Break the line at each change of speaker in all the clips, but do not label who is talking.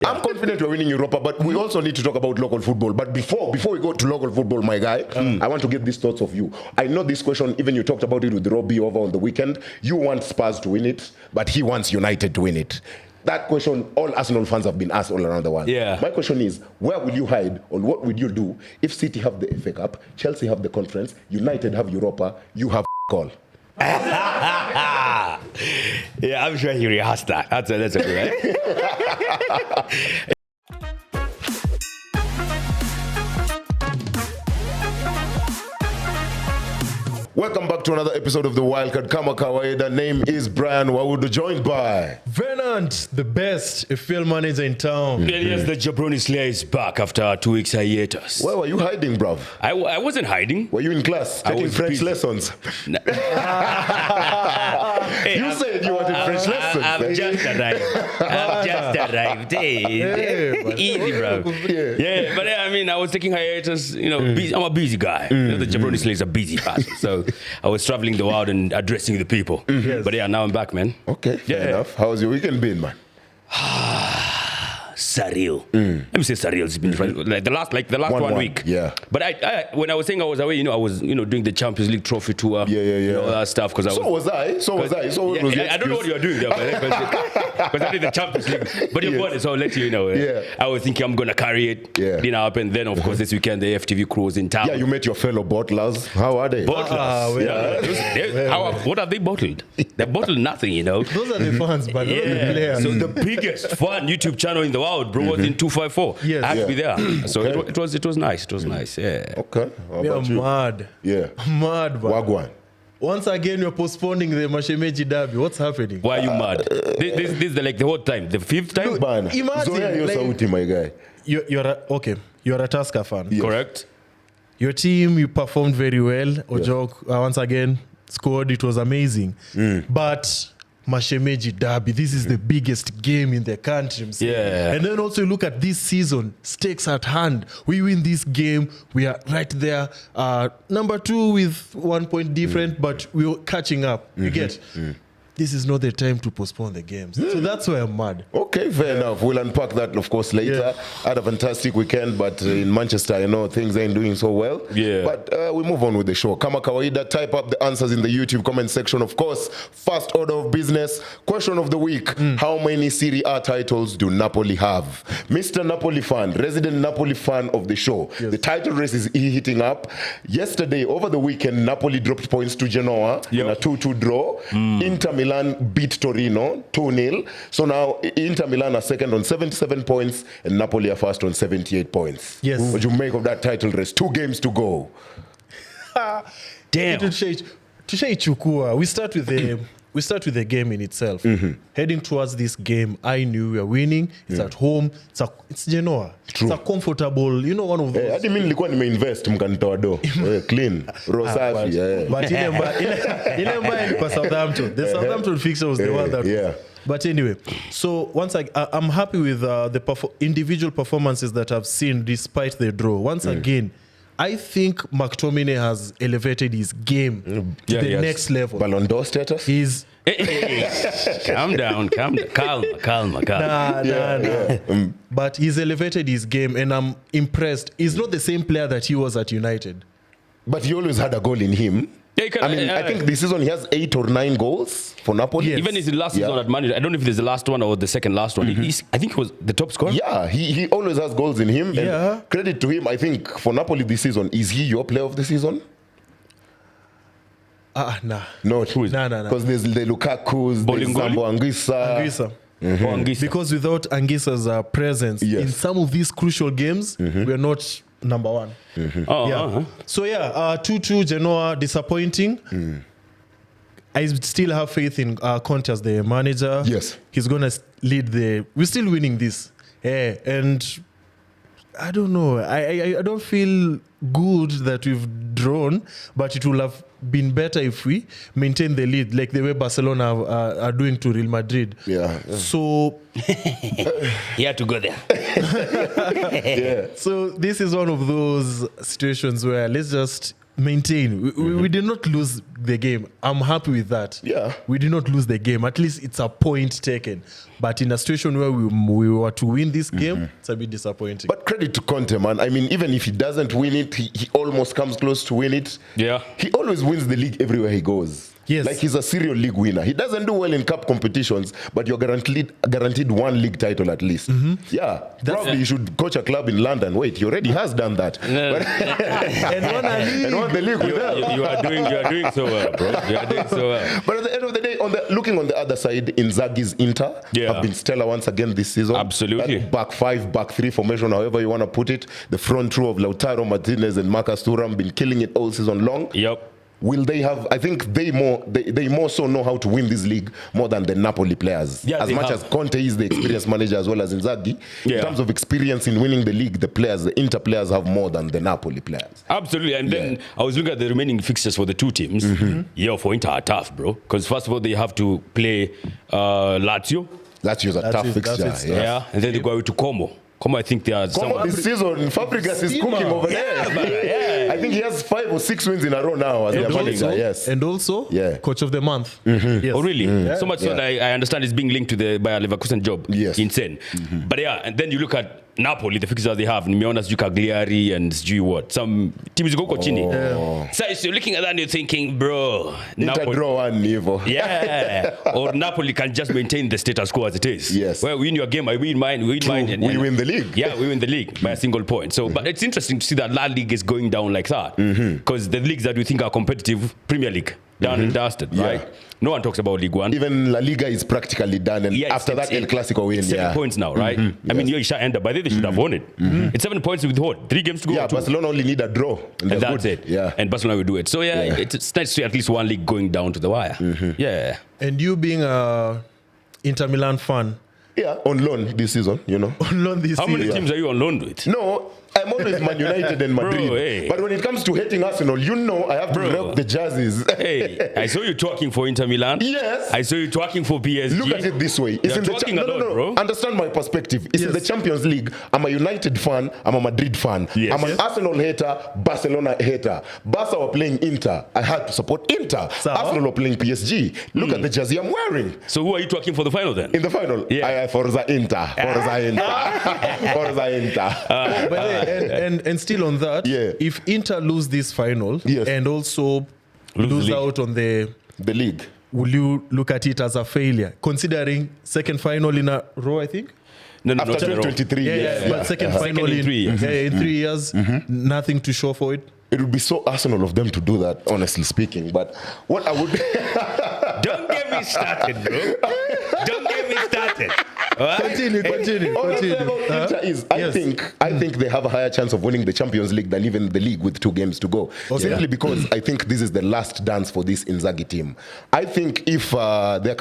I'm confident we're winning Europa, but we also need to talk about local football. But before we go to local football, my guy, I want to get these thoughts of you. I know this question, even you talked about it with Robbie over on the weekend. You want Spurs to win it, but he wants United to win it. That question, all Arsenal fans have been asked all around the world.
Yeah.
My question is, where will you hide, or what would you do if City have the FA Cup, Chelsea have the Conference, United have Europa, you have all?
Yeah, I'm sure he rehearsed that. That's a good, right?
Welcome back to another episode of the Wildcard. Kama kawaida, name is Brian Wawudu, joined by
Venant, the best field manager in town.
Yes, the Jabroni Slayer is back after 2 weeks hiatus.
Where were you hiding, bruv?
I wasn't hiding.
Were you in class taking
was
French
busy.
lessons?
Hey,
You said you wanted French lessons.
I've just arrived. Hey, easy, bro. Yeah, but I mean, I was taking hiatus. Busy. I'm a busy guy. The Jabroni Slayer is a busy person, so I was traveling the world and addressing the people.
Yes.
But yeah, now I'm back, man.
Okay, fair enough. How's your weekend been, man?
Surreal. Let me say surreal. It's been like the last one week.
Yeah.
But I when I was saying I was away, I was doing the Champions League trophy tour.
Yeah.
All that stuff because
So was I. So what was your
I don't know what you're doing there, because I did the Champions League. But you've won it, so I'll let you know.
Yeah.
I was thinking I'm gonna carry it.
Yeah.
Didn't happen. Then of course this weekend the FTV crew was in town.
Yeah, you met your fellow bottlers. How are they?
What have they bottled? They bottled nothing,
Those are the fans, but those are the players.
So the biggest fun YouTube channel in the world, bro, was in 254.
Yes.
I had to be there. So
Okay.
it was nice. It was nice. Yeah.
Okay. How
We are
about you?
mad.
Yeah.
Mad, man.
Wagwan.
Once again, you're postponing the Mashemeji Derby. What's happening?
Why are you mad? This is the whole time. The fifth time?
Bana.
Imagine,
Zoea yo
like-
sauti, my guy.
You're a Tusker fan.
Yes.
Correct?
Your team, you performed very well. Ojok, once again, scored. It was amazing. But Mashemeji Derby, this is the biggest game in the country. I'm saying.
Yeah.
And then also you look at this season, stakes at hand. We win this game, we are right there. Number 2 with 1 point different, but we're catching up. You get? This is not the time to postpone the games. So that's why I'm mad.
Okay, fair enough. We'll unpack that, of course, later. Had a fantastic weekend, but in Manchester, things ain't doing so well.
Yeah.
But we move on with the show. Kama kawaida, type up the answers in the YouTube comment section. Of course, first order of business. Question of the week. How many Serie A titles do Napoli have? Mr. Napoli fan, resident Napoli fan of the show.
Yes.
The title race is heating up. Yesterday, over the weekend, Napoli dropped points to Genoa in a 2-2 draw. Inter Milan beat Torino 2-0. So now Inter Milan are second on 77 points and Napoli are first on 78 points.
Yes.
What do you make of that title race? 2 games to go.
Damn.
Tushai Chukua. We start with the game in itself. Heading towards this game, I knew we are winning. It's at home. It's Genoa.
True.
It's a comfortable, one of those.
Hadi mimi nilikuwa nimeinvest mkanitoa do. Clean. Rosafi.
But ile mbaya ni kwa Southampton. The Southampton fixture was the one that.
Yeah.
But anyway, so I'm happy with the individual performances that I've seen despite the draw. Once again, I think McTominay has elevated his game to the next level.
Ballon d'Or status?
He's
Calm down. Calm.
Nah. But he's elevated his game, and I'm impressed. He's not the same player that he was at United.
But he always had a goal in him.
Yeah,
I think this season he has 8 or 9 goals for Napoli.
Yes.
Even his last season at Man United, I don't know if there's the last one or the second last one. I think he was the top scorer.
Yeah, he always has goals in him.
Yeah.
And credit to him, I think, for Napoli this season. Is he your player of the season?
Nah.
No.
Nah.
Because there's the Lukaku's, there's
Bolingoli?
Sambo Anguissa.
Anguissa. Because without Anguissa's presence in some of these crucial games, we're not number 1. So 2-2 Genoa, disappointing. I still have faith in Conte as the manager.
Yes.
He's going to lead we're still winning this. And I don't know. I don't feel good that we've drawn, but it will have been better if we maintain the lead like the way Barcelona are doing to Real Madrid.
Yeah.
So
He had to go there.
Yeah.
So this is one of those situations where let's just maintain. We did not lose the game. I'm happy with that.
Yeah.
We did not lose the game. At least it's a point taken. But in a situation where we were to win this game, it's a bit disappointing.
But credit to Conte, man. I mean, even if he doesn't win it, he almost comes close to win it.
Yeah.
He always wins the league everywhere he goes.
Yes.
Like he's a serial league winner. He doesn't do well in cup competitions, but you're guaranteed one league title at least. Yeah. Probably you should coach a club in London. Wait, he already has done that.
And
won the league with them.
You are doing so well, bro. You are doing so well.
But at the end of the day, looking on the other side, Inzaghi's Inter have been stellar once again this season.
Absolutely.
That back 5, back 3 formation, however you want to put it. The front row of Lautaro Martinez and Marcus Thuram been killing it all season long.
Yep.
Will they have? I think they more so know how to win this league more than the Napoli players.
Yeah,
as much as Conte is the experienced manager as well as Inzaghi, in terms of experience in winning the league, the Inter players have more than the Napoli players.
Absolutely. And then I was looking at the remaining fixtures for the two teams. Yeah, for Inter are tough, bro. Because first of all, they have to play Lazio.
Lazio's a tough fixture.
Yeah. And then they go to Como. Como, I think they are.
Como this season, Fabregas is cooking over there. I think he has 5 or 6 wins in a row now as their manager. Yes.
And also, coach of the month. Yes.
Oh, really? So much so that I understand it's being linked to the Bayer Leverkusen job.
Yes.
Insane. But yeah, and then you look at Napoli, the fixtures they have, Nimeona, Cagliari, and what? Some teams go chini. So you're looking at that and you're thinking, bro,
Napoli draw one level.
Yeah. Or Napoli can just maintain the status quo as it is.
Yes.
Well, win your game, I win mine, we win mine. And
we win the league.
Yeah, we win the league by a single point. So, but it's interesting to see that La Liga is going down like that. Because the leagues that we think are competitive, Premier League, done and dusted, right? No one talks about League One.
Even La Liga is practically done, and after that, El Clasico win. 7
points now, right? I mean, you should end up. By then, they should have won it. It's 7 points with what? 3 games to go.
Yeah, Barcelona only need a draw,
and that's it.
Yeah,
and Barcelona will do it. So yeah, it's nice to see at least one league going down to the wire. Yeah.
And you being a Inter Milan fan.
Yeah, on loan this season, you know.
On loan this season.
How many teams are you on loan with?
No, I'm always Man United and Madrid.
Bro, hey.
But when it comes to hating Arsenal, you know I have to rep the jerseys.
Hey, I saw you talking for Inter Milan.
Yes.
I saw you talking for PSG.
Look at it this way. It's in the
bro.
Understand my perspective. It's in the Champions League. I'm a United fan. I'm a Madrid fan.
Yes.
I'm an Arsenal hater, Barcelona hater. Barca were playing Inter. I had to support Inter. Arsenal were playing PSG. Look at the jersey I'm wearing.
So who are you talking for the final then?
In the final, Forza Inter. Forza Inter. Forza Inter.
And still on that, if Inter lose this final and also lose out on the
league,
will you look at it as a failure, considering second final in a row, I think?
No,
after 2023,
but second final in 3 years, nothing to show for it.
It would be so Arsenal of them to do that, honestly speaking. But what I would
don't get me started, bro. Don't get me started.
Continue.
Inter is, I think they have a higher chance of winning the Champions League than even the league with 2 games to go. Simply because I think this is the last dance for this Inzaghi team. I think if the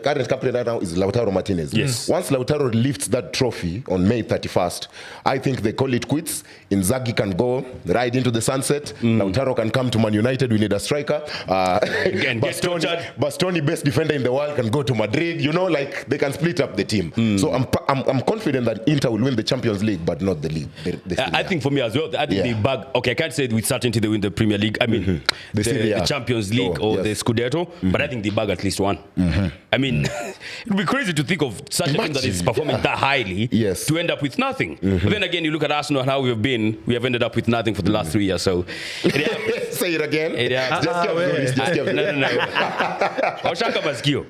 current captain right now is Lautaro Martinez.
Yes.
Once Lautaro lifts that trophy on May 31st, I think they call it quits. Inzaghi can go right into the sunset. Lautaro can come to Man United. We need a striker. Bastoni, best defender in the world, can go to Madrid. You know, like they can split up the team. So I'm confident that Inter will win the Champions League, but not the league.
I think for me as well, I think they bag. Okay, I can't say with certainty they win the Premier League. I mean, the Champions League or the Scudetto, but I think they bag at least one. I mean, it would be crazy to think of such a team that is performing that highly to end up with nothing. But then again, you look at Arsenal and how we have ended up with nothing for the last 3 years. So
say it again.
No. Oshaka Baskio.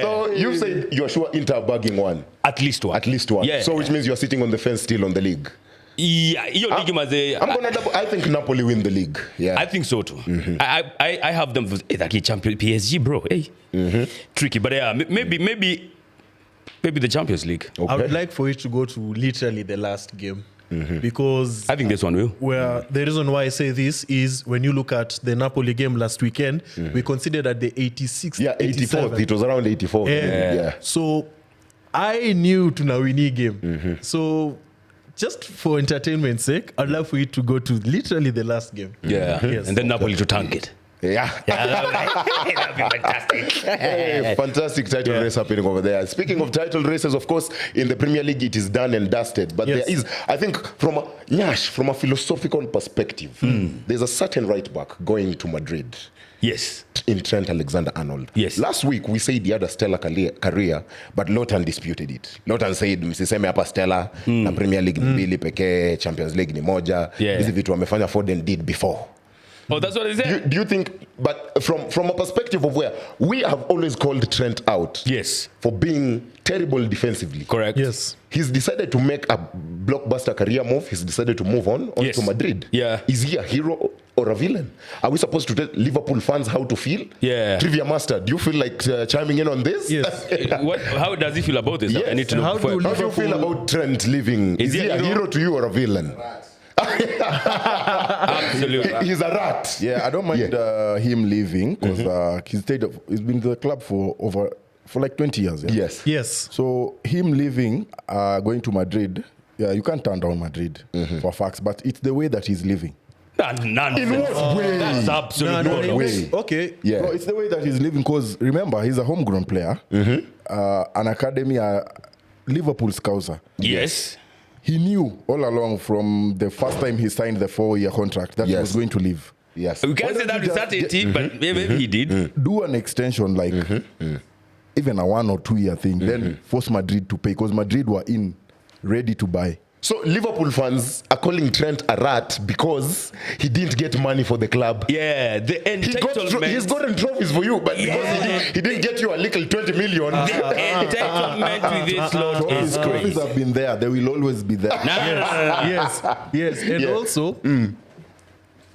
So you said you're sure Inter bagging one?
At least one.
Yeah. So which means you're sitting on the fence still on the league?
Yeah,
I think Napoli win the league. Yeah,
I think so too. I have them for champion PSG, bro. Hey, tricky, but yeah, maybe the Champions League.
Okay. I would like for it to go to literally the last game. Because
I think this one will.
Where the reason why I say this is when you look at the Napoli game last weekend, we considered at the 86th.
Yeah, 84th. It was around 84th. Yeah.
So I knew to Nawini game. So just for entertainment's sake, I'd love for it to go to literally the last game.
Yeah. Yes. And then Napoli to tank it.
Yeah.
That'd be fantastic.
Hey, fantastic title race happening over there. Speaking of title races, of course, in the Premier League, it is done and dusted. But there is, I think, from a philosophical perspective, there's a certain right back going to Madrid.
Yes.
In Trent Alexander-Arnold.
Yes.
Last week, we said he had a stellar career, but Lawton disputed it. Lawton said, msiseme hapa stellar, na Premier League ni mbili pekee, Champions League ni moja. Hizi vitu wamefanya Foden did before.
Oh, that's what he said?
Do you think, but from a perspective of where we have always called Trent out for being terrible defensively.
Correct.
Yes.
He's decided to make a blockbuster career move. He's decided to move on to Madrid.
Yeah.
Is he a hero or a villain? Are we supposed to tell Liverpool fans how to feel?
Yeah.
Trivia Master, do you feel like chiming in on this?
Yes.
How does he feel about this?
Yes.
I need to know.
How
before.
How do you feel about Trent leaving? Is he a hero to you or a villain?
Absolutely.
He's a rat.
Yeah, I don't mind him leaving because he's been to the club for like 20 years. Yeah?
Yes.
So him leaving, going to Madrid, you can't turn down Madrid for facts, but it's the way that he's leaving.
Nonsense.
In what way?
That's absolutely
No way.
Okay.
Yeah.
No, it's the way that he's living because remember, he's a homegrown player, an academy, Liverpool scouser.
Yes.
He knew all along from the first time he signed the 4-year contract that he was going to leave.
Yes.
We can't say that with certainty, but maybe he did.
Do an extension like even a 1 or 2 year thing, then force Madrid to pay because Madrid were ready to buy.
So Liverpool fans are calling Trent a rat because he didn't get money for the club.
Yeah, the entitlement.
He's gotten trophies for you, but because he didn't get you a little 20 million.
The entitlement with this lot is
Trophies
crazy.
have been there. They will always be there.
Yes. And also,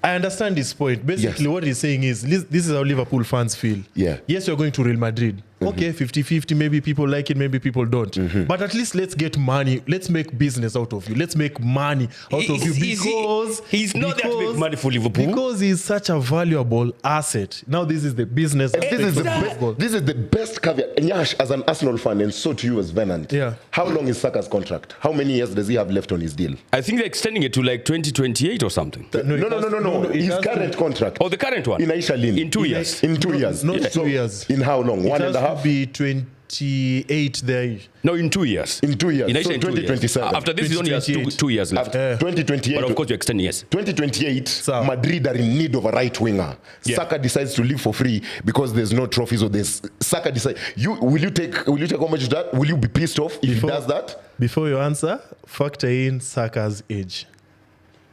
I understand this point. Basically, what he's saying is this is how Liverpool fans feel.
Yeah.
Yes, you're going to Real Madrid. Okay, 50-50. Maybe people like it, maybe people don't. But at least let's get money. Let's make business out of you. Let's make money out of you because
he's not there to make money for Liverpool.
Because he's such a valuable asset. Now this is the business.
This is the best caveat. Nyaash, as an Arsenal fan, and so to you as Venant.
Yeah.
How long is Saka's contract? How many years does he have left on his deal?
I think they're extending it to like 2028 or something.
No. His current contract.
Oh, the current one?
In Aisha Lin.
In 2 years.
In 2 years.
Not 2 years.
In how long?
It
1.5
has to be 28 there.
No, in 2 years.
In 2 years.
In
So
Aisha in 2 years.
2027.
After this, he only has 2 years left.
After 2028.
But of course, you're extending, yes.
2028, Madrid are in need of a right winger.
Yeah.
Saka decides to leave for free because there's no trophies or there's Saka decides. Will you take homage to that? Will you be pissed off if he does that?
Before you answer, factor in Saka's age.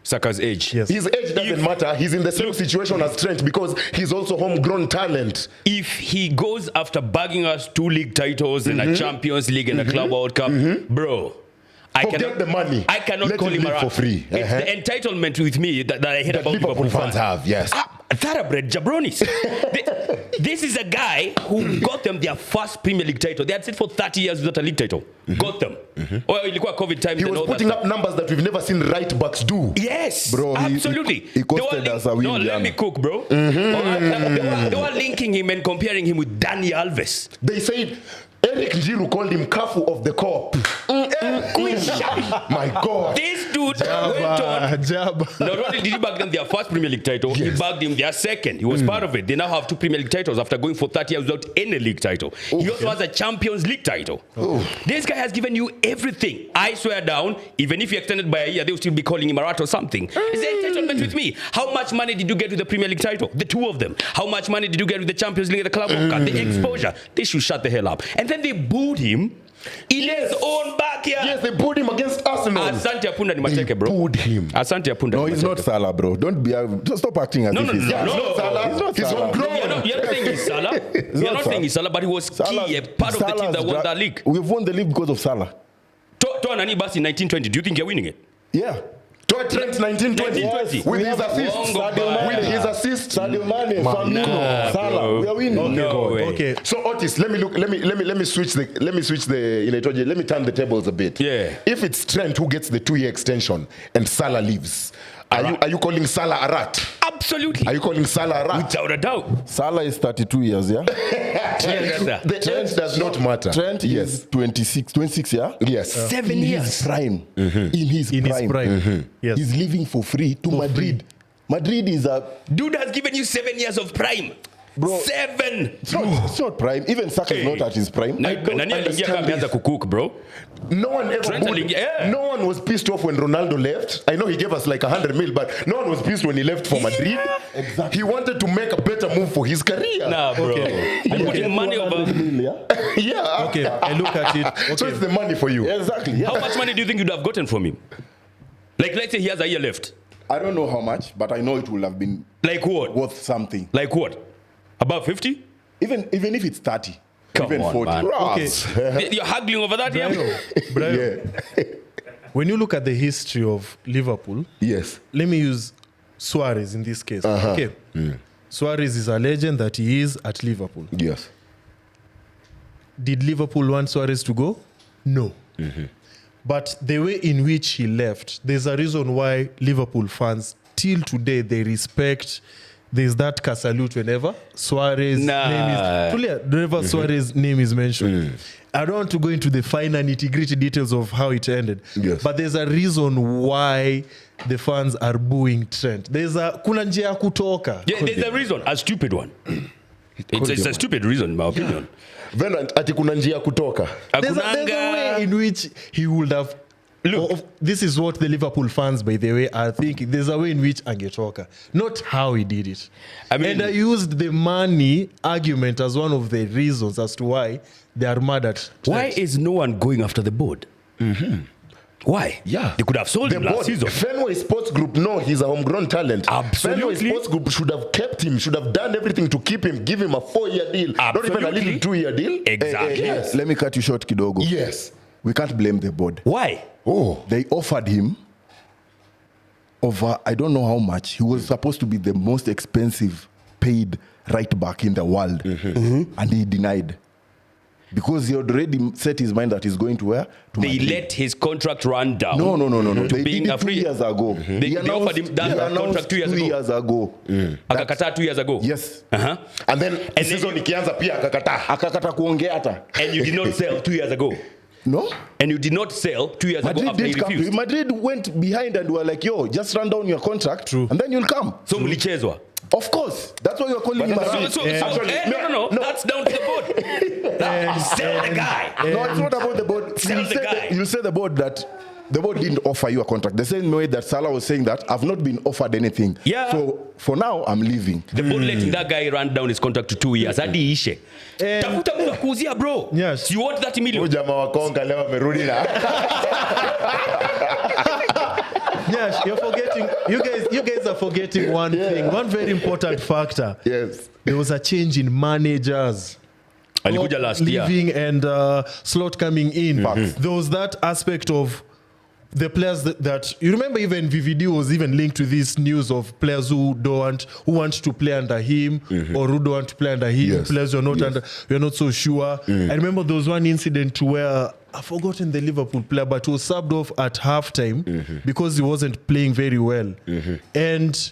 Saka's age.
Yes.
His age doesn't matter. He's in the same situation as Trent because he's also homegrown talent.
If he goes after bagging us 2 league titles and a Champions League and a Club World Cup, bro,
Forget the money.
I cannot
Let
call him
live
around
for free.
It's the entitlement with me that I hate about
Liverpool fans have, yes.
Thoroughbred jabronis. This is a guy who got them their first Premier League title. They had sit for 30 years without a league title. Got them. Oh, ilikuwa COVID times.
He was putting up numbers that we've never seen right backs do.
Yes,
bro,
absolutely.
He costed us a win.
No, let me cook, bro. They were linking him and comparing him with Dani Alves.
They said Eric Njiru called him Kafu of the Corp. My God.
This dude went on. Not only did he bag them their first Premier League title, he bagged them their second. He was part of it. They now have 2 Premier League titles after going for 30 years without any league title. He also has a Champions League title. This guy has given you everything. I swear down, even if you extended by a year, they will still be calling him a rat or something. Is there entitlement with me? How much money did you get with the Premier League title? The 2 of them. How much money did you get with the Champions League and the Club World Cup? The exposure. They should shut the hell up. And then they booed him in his own backyard.
Yes, they booed him against Arsenal.
Asante Apunda ni mateke, bro.
Booed him.
Asante Apunda.
No, he's not Salah, bro. Don't stop acting as if he's
He's not Salah.
He's not
He's
Salah.
homegrown.
You're not saying he's Salah. You're not saying he's Salah, but he was key, a part of the team that won that league.
We've won the league because of Salah.
Toa Nani Basi in 1920. Do you think you're winning it?
Yeah.
Trent 1920 with his assist.
Sadio Mane, Firmino, Salah. We are winning.
No way.
Okay.
So Otis, let me switch the let me turn the tables a bit.
Yeah.
If it's Trent who gets the 2-year extension and Salah leaves, are you calling Salah a rat?
Absolutely.
Are you calling Salah a rat?
Without a doubt.
Salah is 32 years, yeah?
The age does not matter.
Trent is 26, yeah?
Yes.
7
In
years.
his prime. In his prime.
Yes.
He's living for free to Madrid. Madrid is a...
Dude has given you 7 years of prime.
Bro,
7.
It's not prime. Even Saka is not at his prime.
Nani aliingia kama ameanza kucook, bro?
No one ever
Trent
booed.
yeah.
No one was pissed off when Ronaldo left. I know he gave us like 100 mil, but no one was pissed when he left for Madrid.
Exactly.
He wanted to make a better move for his career.
Nah, bro. I'm putting money over.
Yeah.
Okay, I look at it. Okay.
So it's the money for you.
Exactly. Yeah.
How much money do you think you'd have gotten from him? Like, let's say he has a year left.
I don't know how much, but I know it will have been
Like what?
worth something.
Like what? About 50?
Even if it's 30.
Come
even
on,
40.
man.
Okay.
You're haggling over that, yeah?
Brian, when you look at the history of Liverpool,
Yes.
let me use Suarez in this case. Okay. Suarez is a legend that he is at Liverpool.
Yes.
Did Liverpool want Suarez to go? No. But the way in which he left, there's a reason why Liverpool fans, till today, they respect. There's that salute whenever Suarez name is whenever Suarez name is mentioned. I don't want to go into the finer nitty-gritty details of how it ended.
Yes.
But there's a reason why the fans are booing Trent. Kuna njia ya kutoka.
Yeah, there's a reason. A stupid one. It's a stupid reason, in my opinion.
Venant, ati kuna njia kutoka.
There's a way in which he would have. Look, this is what the Liverpool fans, by the way, are thinking. There's a way in which angetoka, not how he did it.
I mean,
and I used the money argument as one of the reasons as to why they are mad at Trent.
why is no one going after the board? Why?
Yeah.
They could have sold him last season.
Fenway Sports Group, no, he's a homegrown talent.
Absolutely.
Fenway Sports Group should have kept him, should have done everything to keep him, give him a 4-year deal.
Absolutely.
Not even a little 2-year deal.
Exactly.
Yes.
Let me cut you short, Kidogo.
Yes.
We can't blame the board.
Why?
Oh.
They offered him over, I don't know how much. He was supposed to be the most expensive paid right back in the world. And he denied. Because he already set his mind that he's going to where? To
They
Madrid.
let his contract run down.
No. They
being
did
a
it 2
free-
years ago.
They offered him that
he announced
contract 2 years
2
ago.
years ago.
Akakataa 2 years ago.
Yes.
And then season ikianza pia akakataa.
Akakata kuongea hata.
And you did not sell 2 years ago.
No?
And you did not sell 2 years ago
Madrid
after he
did come to
refused.
Madrid went behind and were like, yo, just run down your contract.
True.
And then you'll come.
So mlichezwa.
Of course. That's why you're calling him a
So,
rat.
no. That's down to the board. Sell the guy.
No, it's not about the board.
Sell the guy.
You'll say the board that the board didn't offer you a contract. The same way that Salah was saying that I've not been offered anything.
Yeah.
So for now, I'm leaving.
The board letting that guy run down his contract to 2 years. Hadi ishe. Tafuta mtu kuuzia, bro.
Yes.
You want 30 million.
Jamaa wa Konga leo amerudi na.
Yes, you're forgetting. You guys are forgetting one thing. One very important factor.
Yes.
There was a change in managers.
Alikuja last year.
Leaving and Slot coming in. There was that aspect of the players that you remember. Even VVD was even linked to this news of players who want to play under him or who don't want to play under him.
Yes.
Players you're not so sure. I remember there was one incident where I've forgotten the Liverpool player, but he was subbed off at halftime because he wasn't playing very well. And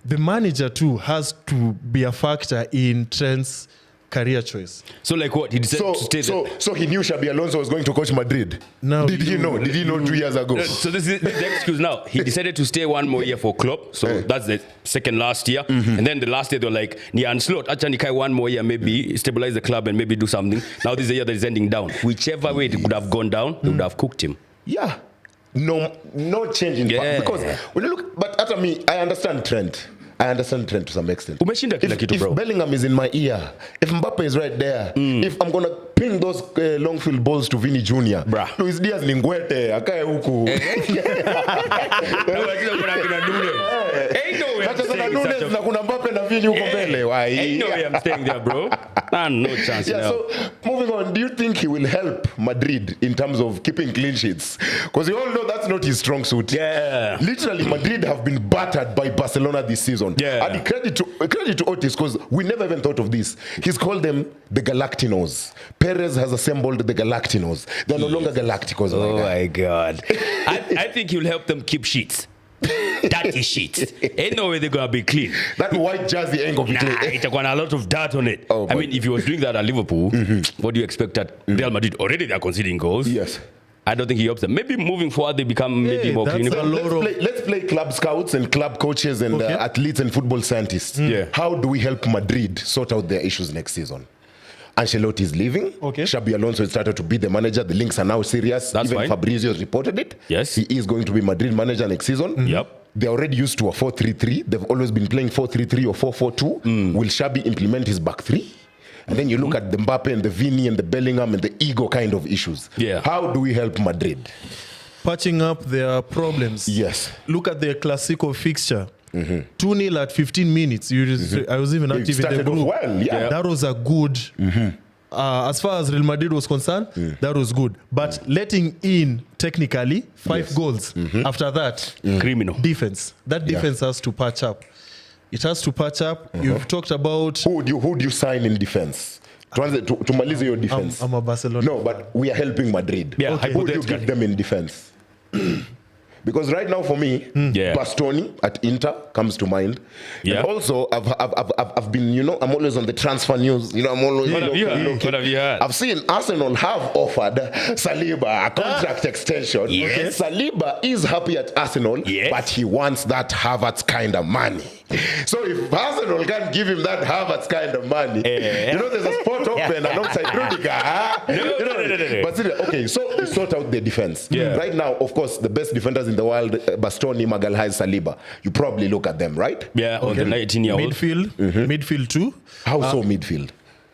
the manager too has to be a factor in Trent's career choice.
So like what? He decided to stay there.
So he knew Xabi Alonso was going to coach Madrid.
Now
Did he know? Did he know 2 years ago?
So this is the excuse now. He decided to stay 1 more year for Klopp. So that's the second last year. And then the last year they were like, Nyaash Slot, actually 1 more year, maybe stabilize the club and maybe do something. Now this is the year that is ending down. Whichever way it could have gone down, they would have cooked him.
Yeah. No change in fact. Because when you look, but after me, I understand Trent. I understand Trent to some extent.
Umeshinda kila kitu, bro.
If Bellingham is in my ear, if Mbappe is right there, if I'm going to ping those long field balls to Vinny Jr.
Bruh.
Luis Diaz ni ngwete, akae huku.
Ain't no way I'm
Hata kuna
staying
Nunes
such a-
na kuna Mbappe na Vinny huko mbele. Why?
Ain't no way I'm staying there, bro. No chance.
Yeah, so moving on, do you think he will help Madrid in terms of keeping clean sheets? Because you all know that's not his strong suit.
Yeah.
Literally, Madrid have been battered by Barcelona this season.
Yeah.
And credit to Otis, because we never even thought of this. He's called them the Galactinos. Perez has assembled the Galactinos. They're no longer Galacticos.
Oh
my guy.
my God. I think he'll help them keep sheets. Dirty sheets. Ain't no way they're going to be clean.
That white jersey ain't going to be
Nah,
clean.
it's got a lot of dirt on it.
Oh,
I mean, if he was doing that at Liverpool, what do you expect at Real Madrid? Already they're conceding goals.
Yes.
I don't think he helps them. Maybe moving forward, they become maybe more
that's
clinical.
Let's play club scouts and club coaches and athletes and football scientists.
Yeah.
How do we help Madrid sort out their issues next season? Ancelotti is leaving.
Okay.
Xabi Alonso has started to be the manager. The links are now serious.
That's
Even
fine.
Fabrizio has reported it.
Yes.
He is going to be Madrid manager next season.
Yep.
They're already used to a 4-3-3. They've always been playing 4-3-3 or 4-4-2. Will Xabi implement his back three? And then you look at the Mbappe and the Vini and the Bellingham and the ego kind of issues.
Yeah.
How do we help Madrid?
Patching up their problems.
Yes.
Look at their Clasico fixture. 2-0 at 15 minutes. I was even
It
active in the
started off
group.
well, yeah.
That was a good. As far as Real Madrid was concerned, that was good. But letting in technically 5 goals after that,
Criminal.
defense. That defense has to patch up. It has to patch up. You've talked about.
Who would you sign in defense? To malize your defense.
I'm a Barcelona.
No, but we are helping Madrid.
Yeah,
Who would you
hypothetically.
give them in defense? Because right now for me,
Yeah.
Bastoni at Inter comes to mind.
Yeah.
And also I've been, I'm always on the transfer news. I'm always
What have you heard?
looking.
What have you heard?
I've seen Arsenal have offered Saliba a contract extension.
Yes.
Saliba is happy at Arsenal,
Yes.
but he wants that Havertz kind of money. So if Arsenal can't give him that Havertz kind of money, there's a spot open alongside Rudiger.
No.
But still, okay, so sort out the defense.
Yeah.
Right now, of course, the best defenders in the world, Bastoni, Magalhaes, Saliba. You probably look at them, right?
Yeah, on the 19-year-old.
Midfield too.
How so midfield?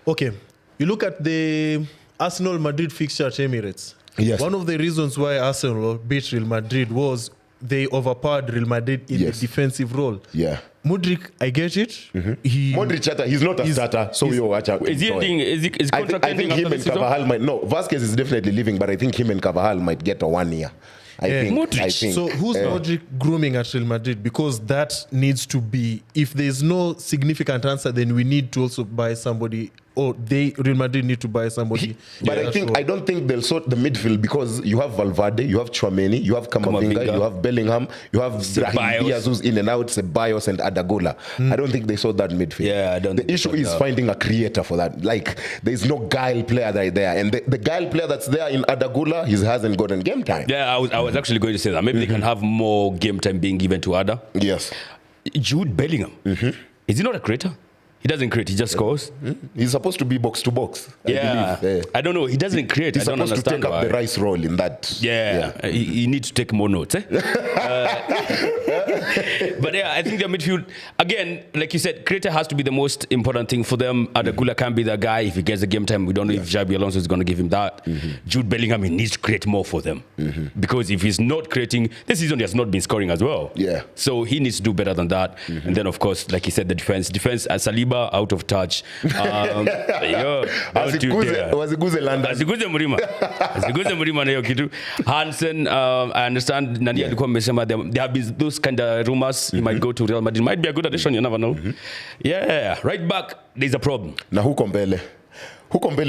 Okay, you look at the Arsenal Madrid fixture at Emirates.
Yes.
One of the reasons why Arsenal beat Real Madrid was they overpowered Real Madrid in
Yes.
the defensive role.
Yeah.
Mudryk, I get it.
Modric, he's not a starter, so you watch out.
Is he ending? Is
I
contract
think
ending
him
after
and
this season?
Carvajal might. No, Vasquez is definitely leaving, but I think him and Carvajal might get a 1 year. I think.
So who's Modric grooming at Real Madrid? Because that needs to be, if there's no significant answer, then we need to also buy somebody, or Real Madrid need to buy somebody.
But I don't think they'll sort the midfield because you have Valverde, you have Tchouameni, you have Camavinga, you have Bellingham, you have Brahim Diaz who's in and out, Ceballos and Adagola. I don't think they sort that midfield.
Yeah, I don't
The
think
issue
they
is
sort that.
finding a creator for that. Like, there's no guile player right there. And the guile player that's there in Adagola, he hasn't gotten game time.
Yeah, I was actually going to say that. Maybe they can have more game time being given to Ada.
Yes.
Jude Bellingham. Is he not a creator? He doesn't create, he just scores.
He's supposed to be box to box. I believe.
I don't know. He doesn't create.
He's
I don't
supposed to
understand
take up
why.
the Rice role in that.
Yeah. He needs to take more notes. But yeah, I think their midfield, again, like you said, creator has to be the most important thing for them. Adagula can be the guy. If he gets the game time, we don't know if Xabi Alonso is going to give him that. Jude Bellingham, he needs to create more for them. Because if he's not creating, this season he has not been scoring as well.
Yeah.
So he needs to do better than that. And then, of course, like you said, the defense, Saliba out of touch.
Waziguze London.
Aziguze Mrima na hiyo kitu. Hansen, I understand nani alikuwa amesema there have been those kind of rumors he might go to Real Madrid. Might be a good addition, you never know. Yeah, right back there's a problem.
Na huko mbele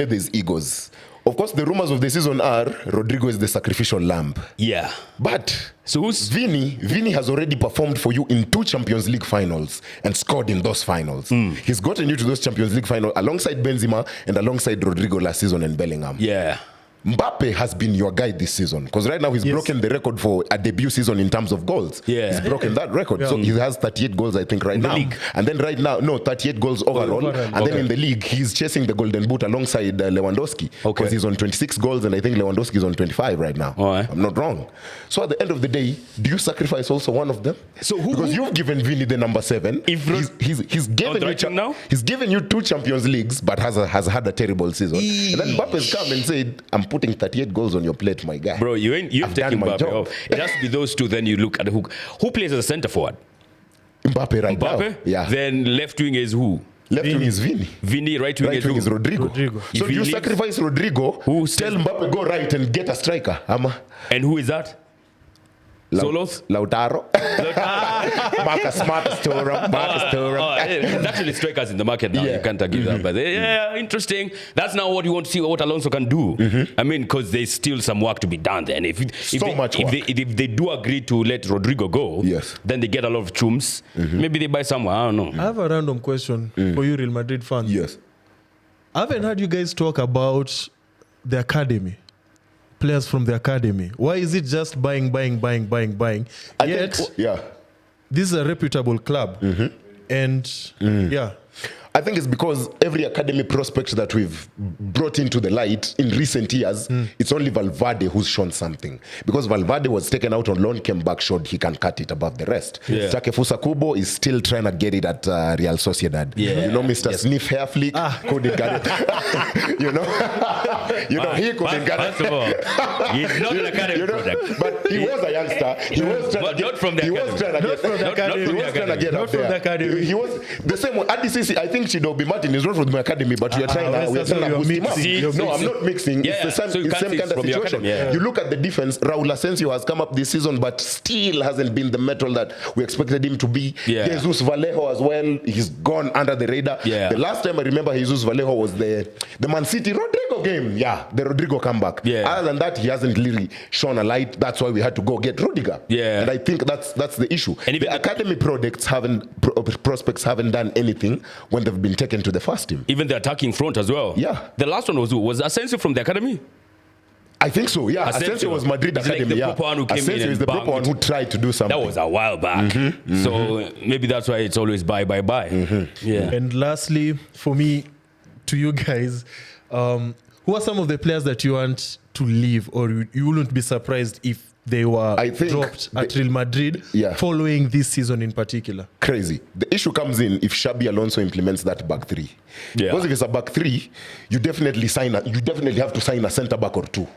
there's egos. Of course, the rumors of the season are Rodrigo is the sacrificial lamb.
Yeah.
But
So who's
Vini has already performed for you in 2 Champions League finals and scored in those finals. He's gotten you to those Champions League finals alongside Benzema and alongside Rodrigo last season and Bellingham.
Yeah.
Mbappe has been your guy this season because right now he's broken the record for a debut season in terms of goals.
Yeah.
He's broken that record. So he has 38 goals, I think, right
the
now.
league.
And then right now, 38 goals overall. And then in the league, he's chasing the Golden Boot alongside Lewandowski because he's on 26 goals and I think Lewandowski is on 25 right now. I'm not wrong. So at the end of the day, do you sacrifice also one of them?
So
because you've given Vini the number 7. He's given you 2 Champions Leagues, but has had a terrible season. And then Mbappe's come and said, I'm putting 38 goals on your plate, my guy.
Bro, you've taken Mbappe off. It has to be those two, then you look at who plays as a centre forward?
Mbappe right now. Yeah.
Then left wing is who?
Left wing is Vini.
Vini, right wing
is Rodrigo. So
If
you
he
sacrifice Rodrigo, tell Mbappe go right and get a striker.
And who is that? Solos?
Lautaro. Marcus Thuram.
There's actually strikers in the market now. You can't argue that. But interesting. That's now what you want to see what Alonso can do. I mean, because there's still some work to be done there. And if they do agree to let Rodrigo go, then they get a lot of chums. Maybe they buy someone. I don't know.
I have a random question for you, Real Madrid fans.
Yes.
I haven't heard you guys talk about the academy. players from the academy? Why is it just buying? Yet, this is a reputable club. And yeah.
I think it's because every academy prospect that we've brought into the light in recent years, it's only Valverde who's shown something. Because Valverde was taken out on loan, came back, showed he can cut it above the rest. Takefusa Kubo is still trying to get it at Real Sociedad. You know, Mr. Sniff Hair Flick couldn't get it. you know, he couldn't get it.
First of all, he's not an academy product.
But he was a youngster. He was trying to get,
not from the
academy. He was the same one. At DCC, I think Chidobe Martin is not from the academy, but we are trying to boost him up. No, I'm not mixing. It's the same kind of situation. You look at the defense. Raul Asensio has come up this season, but still hasn't been the metal that we expected him to be. Jesus Vallejo as well. He's gone under the radar. The last time I remember Jesus Vallejo was the Man City Rodrigo game. The Rodrigo comeback. Other than that, he hasn't really shone a light. That's why we had to go get Rudiger. And I think that's the issue. And the academy prospects haven't done anything when they've been taken to the first team.
Even the attacking front as well. The last one was Asensio from the academy?
I think so, Asensio was Madrid academy.
Like the proper one who came
Asensio
in
is the proper one who tried to do something.
That was a while back. So maybe that's why it's always buy.
And lastly, for me, to you guys, who are some of the players that you want to leave, or you wouldn't be surprised if they were dropped at Real Madrid following this season in particular?
Crazy. The issue comes in if Xabi Alonso implements that back three. Because if it's a back three, you definitely have to sign a centre back or two.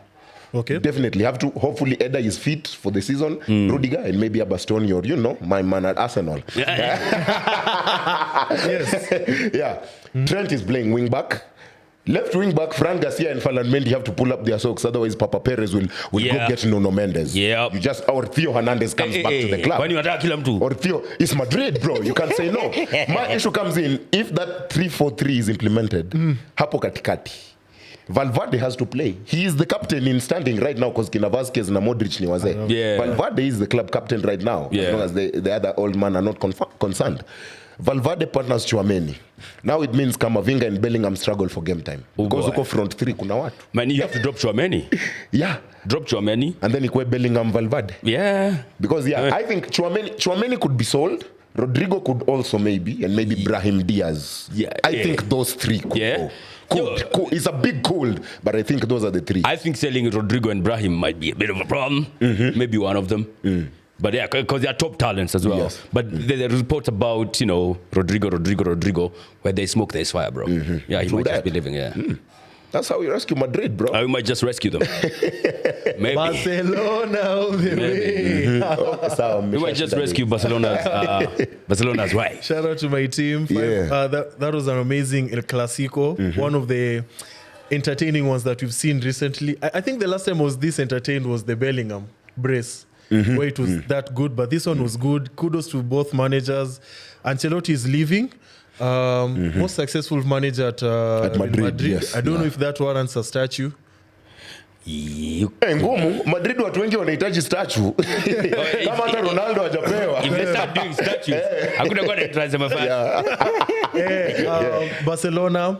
Okay.
Definitely have to. Hopefully Eder is fit for the season. Rudiger and maybe a Bastoni or, my man at Arsenal. Trent is playing wing back. Left wing back, Fran Garcia and Ferland Mendy have to pull up their socks. Otherwise, Papa Perez will go get Nuno Mendes. Or Theo Hernandez comes back to the club. Or Theo, it's Madrid, bro. You can't say no. My issue comes in, if that 3-4-3 is implemented, hapo katikati, Valverde has to play. He is the captain in standing right now because Kina Vasquez and Modric ni wazee. Valverde is the club captain right now, as long as the other old man are not concerned. Valverde partners Chouameni. Now it means Kamavinga and Bellingham struggle for game time. Because uko front three kuna watu.
Man, you have to drop Chouameni. Drop Chouameni.
And then ikwe Bellingham Valverde. Because I think Chouameni could be sold. Rodrigo could also maybe. And maybe Brahim Diaz. I think those three could go. Cool. It's a big cold, but I think those are the three.
I think selling Rodrigo and Brahim might be a bit of a problem. Maybe one of them. But because they are top talents as well. But there are reports about, Rodrigo, where they smoke, there's fire, bro. He might just be living,
That's how we rescue Madrid, bro.
We might just rescue them. Maybe.
Barcelona,
we might just rescue Barcelona's way.
Shout out to my team. That was an amazing El Clasico. One of the entertaining ones that we've seen recently. I think the last time was this entertained was the Bellingham brace. Where it was that good, but this one was good. Kudos to both managers. Ancelotti is leaving. Most successful manager at Madrid. I don't know if that warrants a statue.
Ngumu, Madrid watu wengi wanahitaji statue. Kama hata Ronaldo hajapewa.
If they start doing statues, hakuna kwa transfer
Barcelona.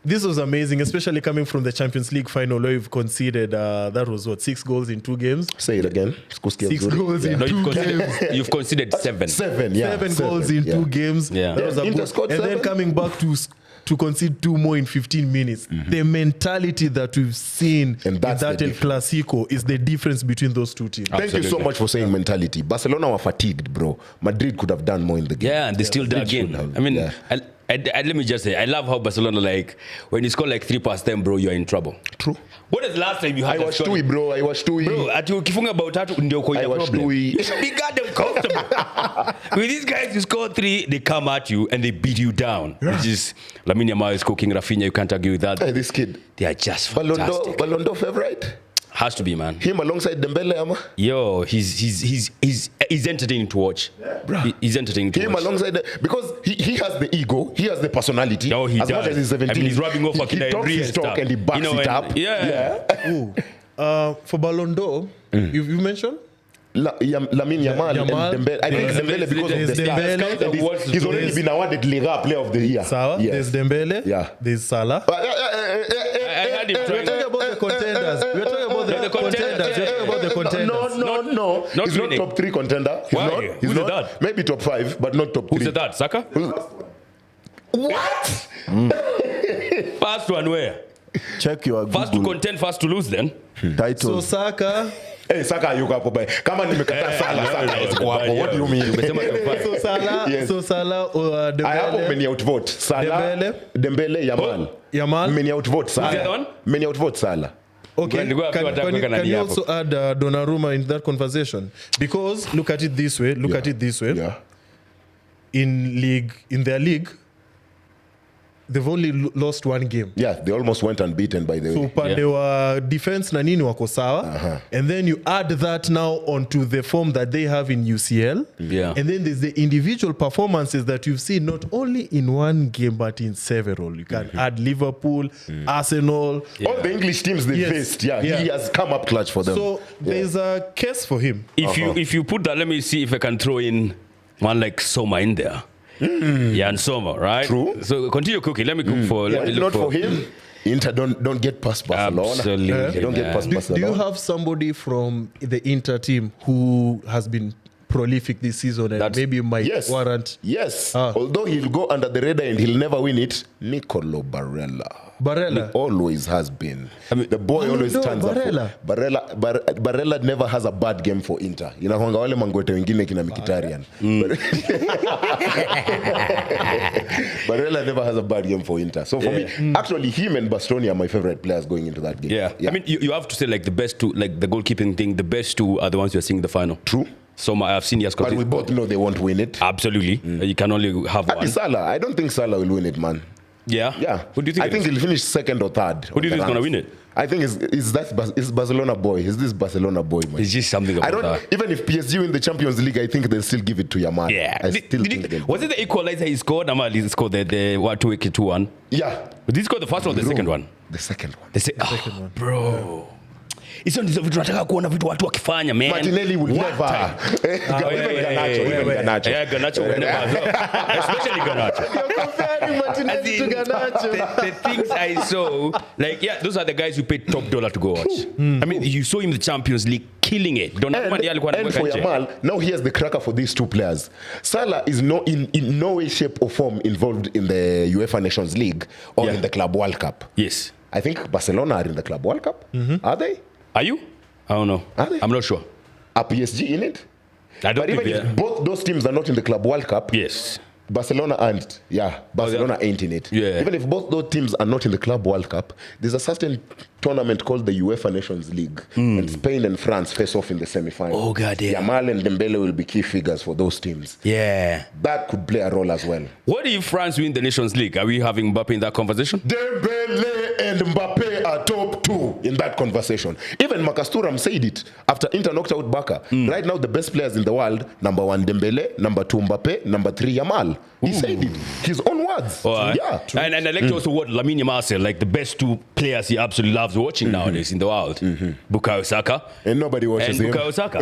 This was amazing, especially coming from the Champions League final where we've conceded, that was 6 goals in 2 games?
Say it again.
6 goals in 2 games.
You've conceded 7.
7 goals in 2 games. That was a good. And then coming back to concede 2 more in 15 minutes. The mentality that we've seen in that El Clasico is the difference between those two teams.
Thank you so much for saying mentality. Barcelona were fatigued, bro. Madrid could have done more in the game.
And they still dug in. I mean, let me just say, I love how Barcelona, when you score 3 past 10, bro, you're in trouble.
True.
What is the last time you had
I was tui, bro.
Bro, ati ukifunga about that, ndio kwa problem. You should be goddamn comfortable. With these guys, you score 3, they come at you and they beat you down. Which is, Lamine Yamal is cooking, Rafinha, you can't argue with that.
Hey, this kid.
They are just fantastic.
Ballon d'Or favorite?
Has to be, man.
Him alongside Dembele, ama?
Yo, he's entertaining to watch. He's entertaining to watch.
Him alongside because he has the ego, he has the personality.
Oh, he
as
does.
Much as he's 17,
I mean, he's rubbing off
he talks his talk and he backs it up.
For Ballon d'Or, you mentioned?
Lamine Yamal and Dembele. I think Dembele because of the stats. He's already been awarded Liga Player of the Year.
There's Dembele. There's Salah.
I had him
We're talking about the contenders. We're talking about about the contenders. You're talking about the contenders.
No.
Not
He's not
winning.
top 3 contender. He's
Why?
not.
Who's
He's
the
not.
third?
Maybe top 5, but not top 3.
Who's the third? Saka?
What?
First one where?
Check your
First to
Google
contend, first to lose then.
So
titles.
Saka.
Hey, Saka yuko hapo baya. Kama nimekataa Salah, Saka yuko hapo. What do you mean?
Umesema top five.
So Salah.
Yes.
So Salah or
I have
Dembele.
many outvote. Salah, Dembele, Yamal.
Yamal.
Many outvote Salah.
the other one?
Many outvote Salah.
Okay,
Nilikuwa
can
nataka kuweka
you
nani hapo.
also add Donnarumma in that conversation? Because look at it this way.
Yeah.
In their league, they've only lost 1 game.
Yeah, they almost went unbeaten by the
So
way.
upande wa defense na nini wako sawa. And then you add that now onto the form that they have in UCL.
Yeah.
And then there's the individual performances that you've seen not only in 1 game but in several. You can add Liverpool, Arsenal.
All the English teams they
Yes.
faced,
Yeah.
he has come up clutch for them.
So there's a case for him.
If you put that, let me see if I can throw in one like Soma in there. Yeah, and Soma, right?
True.
So continue cooking. Let me cook for.
Yeah,
Let me
if
look
not for him, Inter don't get past Barcelona.
Absolutely,
They don't get past
man.
Do
Barcelona.
you have somebody from the Inter team who has been prolific this season and
That's-
maybe might
Yes.
warrant
Yes.
Ah.
Although he'll go under the radar and he'll never win it, Nicolo Barella.
Barella?
He always has been. The boy
Oh,
always
no,
stands
Barella.
up. Barella never has a bad game for Inter. Inakwanga wale mangwete wengine kina Mkhitaryan. Barella never has a bad game for Inter. So for me, actually him and Bastoni are my favorite players going into that game.
Yeah. I mean, you have to say like the best two, like the goalkeeping thing. The best two are the ones who are seeing the final.
True.
Soma, I've seen yes,
But we both know they won't win it.
absolutely. You can only have
Ati
one.
Salah, I don't think Salah will win it, man.
Yeah.
Yeah.
Who do you think?
I think he'll finish 2nd or 3rd.
Who do you think is gonna win it?
I think it's Barcelona boy. Is this Barcelona boy, man?
It's just something about
I don't.
that.
Even if PSG win the Champions League, I think they'll still give it to Yamal.
Yeah.
I still think they'll.
Was it the equalizer he scored? He scored the 2-1.
Yeah,
Did he score the first one or the second one?
the second one.
The second one. Bro. Hizo ndizo vitu nataka kuona vitu watu wakifanya, man.
Martinelli will
One
never.
time.
Even Garnacho. Even Garnacho.
Yeah, Garnacho will never as well. Especially Garnacho. As in, the things I saw, like, yeah, those are the guys who paid top dollar to go watch. I mean, you saw him in the Champions League killing it.
And for Yamal, now here's the cracker for these two players. Salah is in no way, shape, or form involved in the UEFA Nations League or
Yeah.
in the Club World Cup.
Yes.
I think Barcelona are in the Club World Cup. Are they?
Are you? I don't know.
Are they?
I'm not sure.
Are PSG in it?
I don't
But even
think
if both those teams are not in the Club World Cup,
Yes.
Barcelona aren't. Yeah, Barcelona ain't in it.
Yeah.
Even if both those teams are not in the Club World Cup, there's a certain tournament called the UEFA Nations League, and Spain and France face off in the semi-final.
Oh, goddamn.
Yamal and Dembele will be key figures for those teams.
Yeah.
That could play a role as well.
What if France win the Nations League? Are we having Mbappe in that conversation?
Dembele and Mbappe are top 2 in that conversation. Even Marcus Thuram said it after Inter knocked out Barca. Right now, the best players in the world: number 1 Dembele, number 2 Mbappe, number 3 Yamal. He said it. His own words. Yeah.
And I like to also what Lamine Yamal said, like the best 2 players he absolutely loves watching nowadays in the world. Bukayo Saka
And nobody watches
and
him.
Bukayo Saka.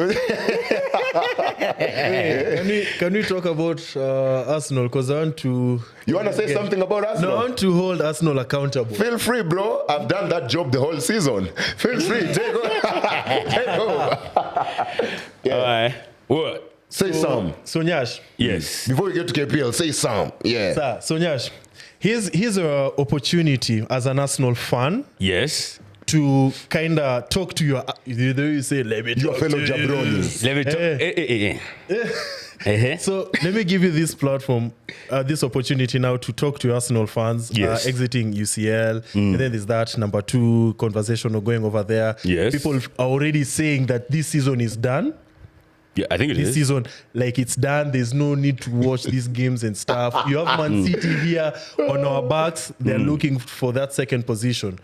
Can we talk about Arsenal? Because I want to.
You want to say something about
No,
Arsenal?
I want to hold Arsenal accountable.
Feel free, bro. I've done that job the whole season. Feel free. Take over. Take over. Yeah.
All right. What?
Say some.
So Nyaash,
Yes.
Before we get to KPL, say some. Yeah.
sir, so Nyaash, here's an opportunity as an Arsenal fan
Yes.
to kind of talk to your, you say, let me
Your
talk
fellow
to you.
jabronis.
Let me talk.
So let me give you this platform, this opportunity now to talk to Arsenal fans
Yes.
exiting UCL. And then there's that number 2 conversation going over there.
Yes.
People are already saying that this season is done.
Yeah, I think it
This
is.
season, like it's done. There's no need to watch these games and stuff. You have Man City here on our backs. They're looking for that second position.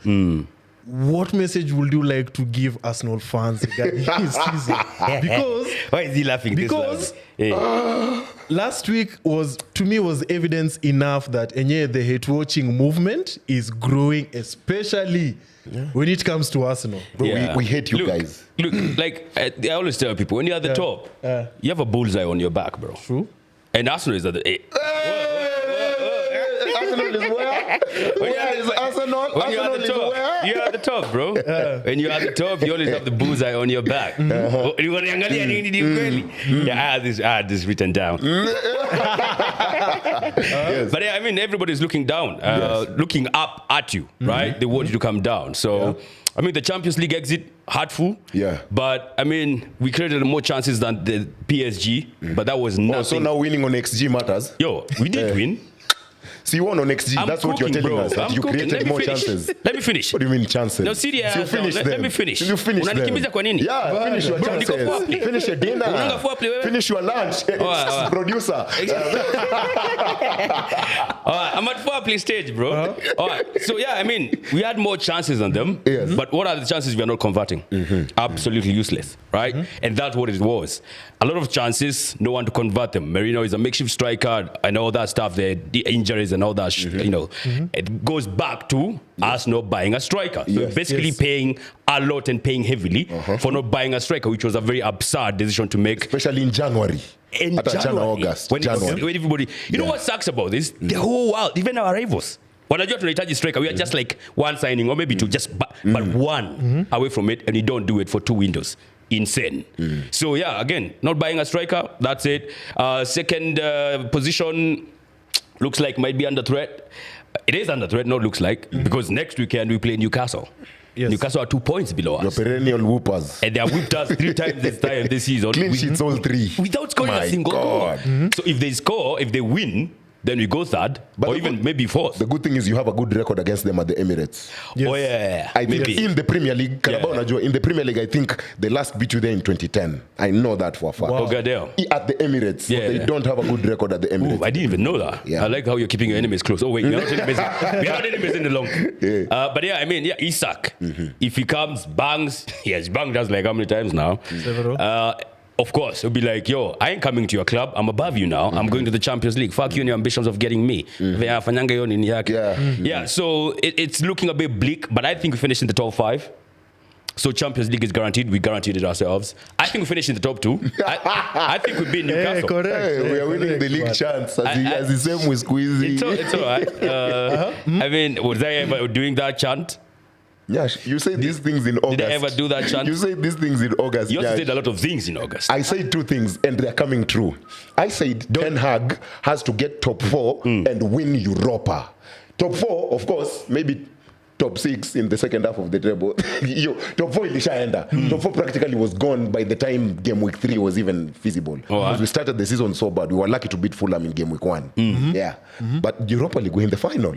What message would you like to give Arsenal fans regarding this season? Because
Why is he laughing?
Because-
this loud?
last week was evidence enough that the hate watching movement is growing, especially when it comes to Arsenal.
Bro,
Yeah.
we hate you
Look,
guys.
Look, like I always tell people, when you're at the top, you have a bullseye on your back, bro.
True.
And Arsenal is at the.
Arsenal is where? Where is Arsenal?
When you're at the top, you're at the top, bro. When you're at the top, you always have the bullseye on your back. You want to I had this written down.
Yes.
But yeah, I mean, everybody's looking down, looking up at you, right? They want you to come down. So, I mean, the Champions League exit, hurtful.
Yeah.
But, I mean, we created more chances than the PSG, but that was nothing.
So now winning on XG matters.
Yo, we did win.
See, you won on XG. That's what you're telling us. That you created more chances.
Let me finish.
What do you mean chances?
No, Serie A.
You finish them.
Let me finish.
You finish them.
Unanikimbiza kwa nini?
Yeah, finish your chances. Finish your dinner.
Unanga foreplay wewe?
Finish your lunch. Producer.
Alright, I'm at foreplay stage, bro. Alright, so yeah, I mean, we had more chances than them.
Yes.
But what are the chances we are not converting? Absolutely useless, right? And that's what it was. A lot of chances, no one to convert them. Merino is a makeshift striker and all that stuff, the injuries and all that, you know. It goes back to us not buying a striker. So basically paying a lot and paying heavily for not buying a striker, which was a very absurd decision to make.
Especially in January.
In January,
August.
when everybody, you know what sucks about this? The whole world, even our rivals. Wanajua tunahitaji striker, we are just like one signing or maybe two, just but one away from it, and you don't do it for 2 windows. Insane. So yeah, again, not buying a striker. That's it. Second position looks like might be under threat. It is under threat. Not looks like because next weekend we play Newcastle. Yes. Newcastle are 2 points below us.
Your perennial whoopers.
And they have whipped us 3 times this season.
Clean sheets all 3.
Without scoring a single goal. So if they score, if they win, then we go third, but or even maybe fourth.
The good thing is you have a good record against them at the Emirates.
Yes. Oh yeah,
I think in the Premier League, in the Premier League, I think they last beat you there in 2010. I know that for a fact.
Wow. Oh, goddamn.
At the Emirates, they don't have a good record at the Emirates.
Ooh, I didn't even know that. I like how you're keeping your enemies close. Oh wait, we're not enemies. We're not enemies in the long. But yeah, I mean, Isak, if he comes, bangs, he's banged us like how many times now? Of course, it'll be like, yo, I ain't coming to your club. I'm above you now. I'm going to the Champions League. Fuck you and your ambitions of getting me. Yeah, so it's looking a bit bleak, but I think we finished in the top 5. So Champions League is guaranteed. We guaranteed it ourselves. I think we finished in the top 2. I think we beat Newcastle.
Correct.
We are winning the league chance as the same with Squeezy.
It's all right. I mean, was I ever doing that chant?
Nyaash, you say these things in August.
Did I ever do that chant?
You say these things in August.
You also did a lot of things in August.
I said 2 things and they're coming true. I said Ten Hag has to get top 4 and win Europa. Top 4, of course, maybe top 6 in the second half of the table. Top 4 ilishaenda. Top 4 practically was gone by the time game week 3 was even feasible. Because we started the season so bad. We were lucky to beat Fulham in game week 1. But Europa League, we're in the final.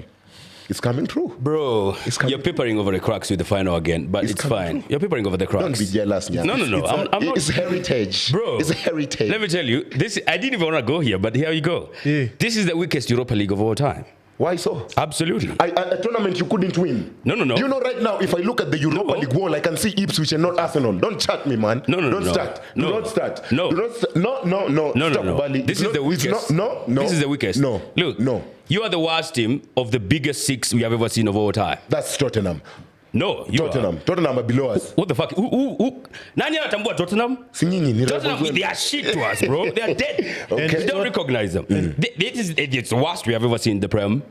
It's coming true.
Bro, you're papering over the cracks with the final again, but it's fine. You're papering over the cracks.
Don't be jealous, man.
No. I'm not.
It's heritage.
Bro.
It's heritage.
Let me tell you, I didn't even want to go here, but here you go. This is the weakest Europa League of all time.
Why so?
Absolutely.
A tournament you couldn't win.
No.
You know right now, if I look at the Europa League wall, I can see Ipswich and not Arsenal. Don't chat me, man. Don't start. Do not start.
No.
Stop, Bali.
This is the weakest.
No.
This is the weakest.
No.
Look.
No.
You are the worst team of the biggest 6 we have ever seen of all time.
That's Tottenham.
No,
Tottenham are below us.
What the fuck? Nani anatambua Tottenham? Tottenham, they are shit to us, bro. They are dead. We don't recognize them. It's the worst we have ever seen in the Prem.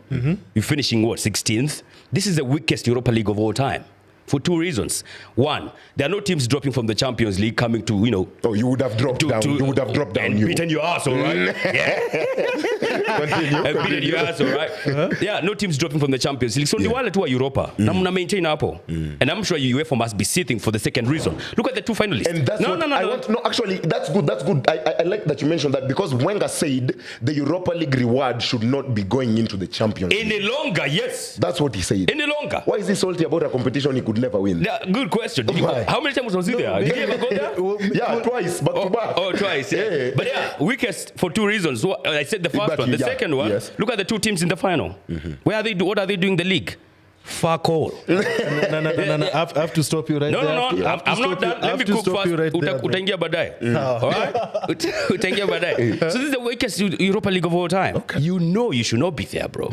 We're finishing, 16th? This is the weakest Europa League of all time. For 2 reasons. 1, there are no teams dropping from the Champions League coming to,
Oh, you would have dropped down. You would have dropped down.
And beaten your ass, all right?
Continue.
And beaten your ass, all right? Yeah, no teams dropping from the Champions League. So the wale tu wa Europa. Na mna maintain hapo. And I'm sure UEFA must be sitting for the second reason. Look at the 2 finalists.
And that's actually, that's good. That's good. I like that you mentioned that because Wenger said the Europa League reward should not be going into the Champions League.
Any longer, yes.
That's what he said.
Any longer.
Why is he salty about a competition he could never win?
Yeah, good question. How many times was he there? Did he ever go there?
Yeah, twice, back to back.
Oh, twice. Yeah. But weakest for 2 reasons. So, I said the first one. The second one, look at the 2 teams in the final. Where are they? What are they doing in the league? Fuck all.
No. I have to stop you right there.
No. I'm not done. Let me cook first. Utaingia baadaye. All right? Utaingia baadaye. So this is the weakest Europa League of all time. Okay. You know you should not be there, bro.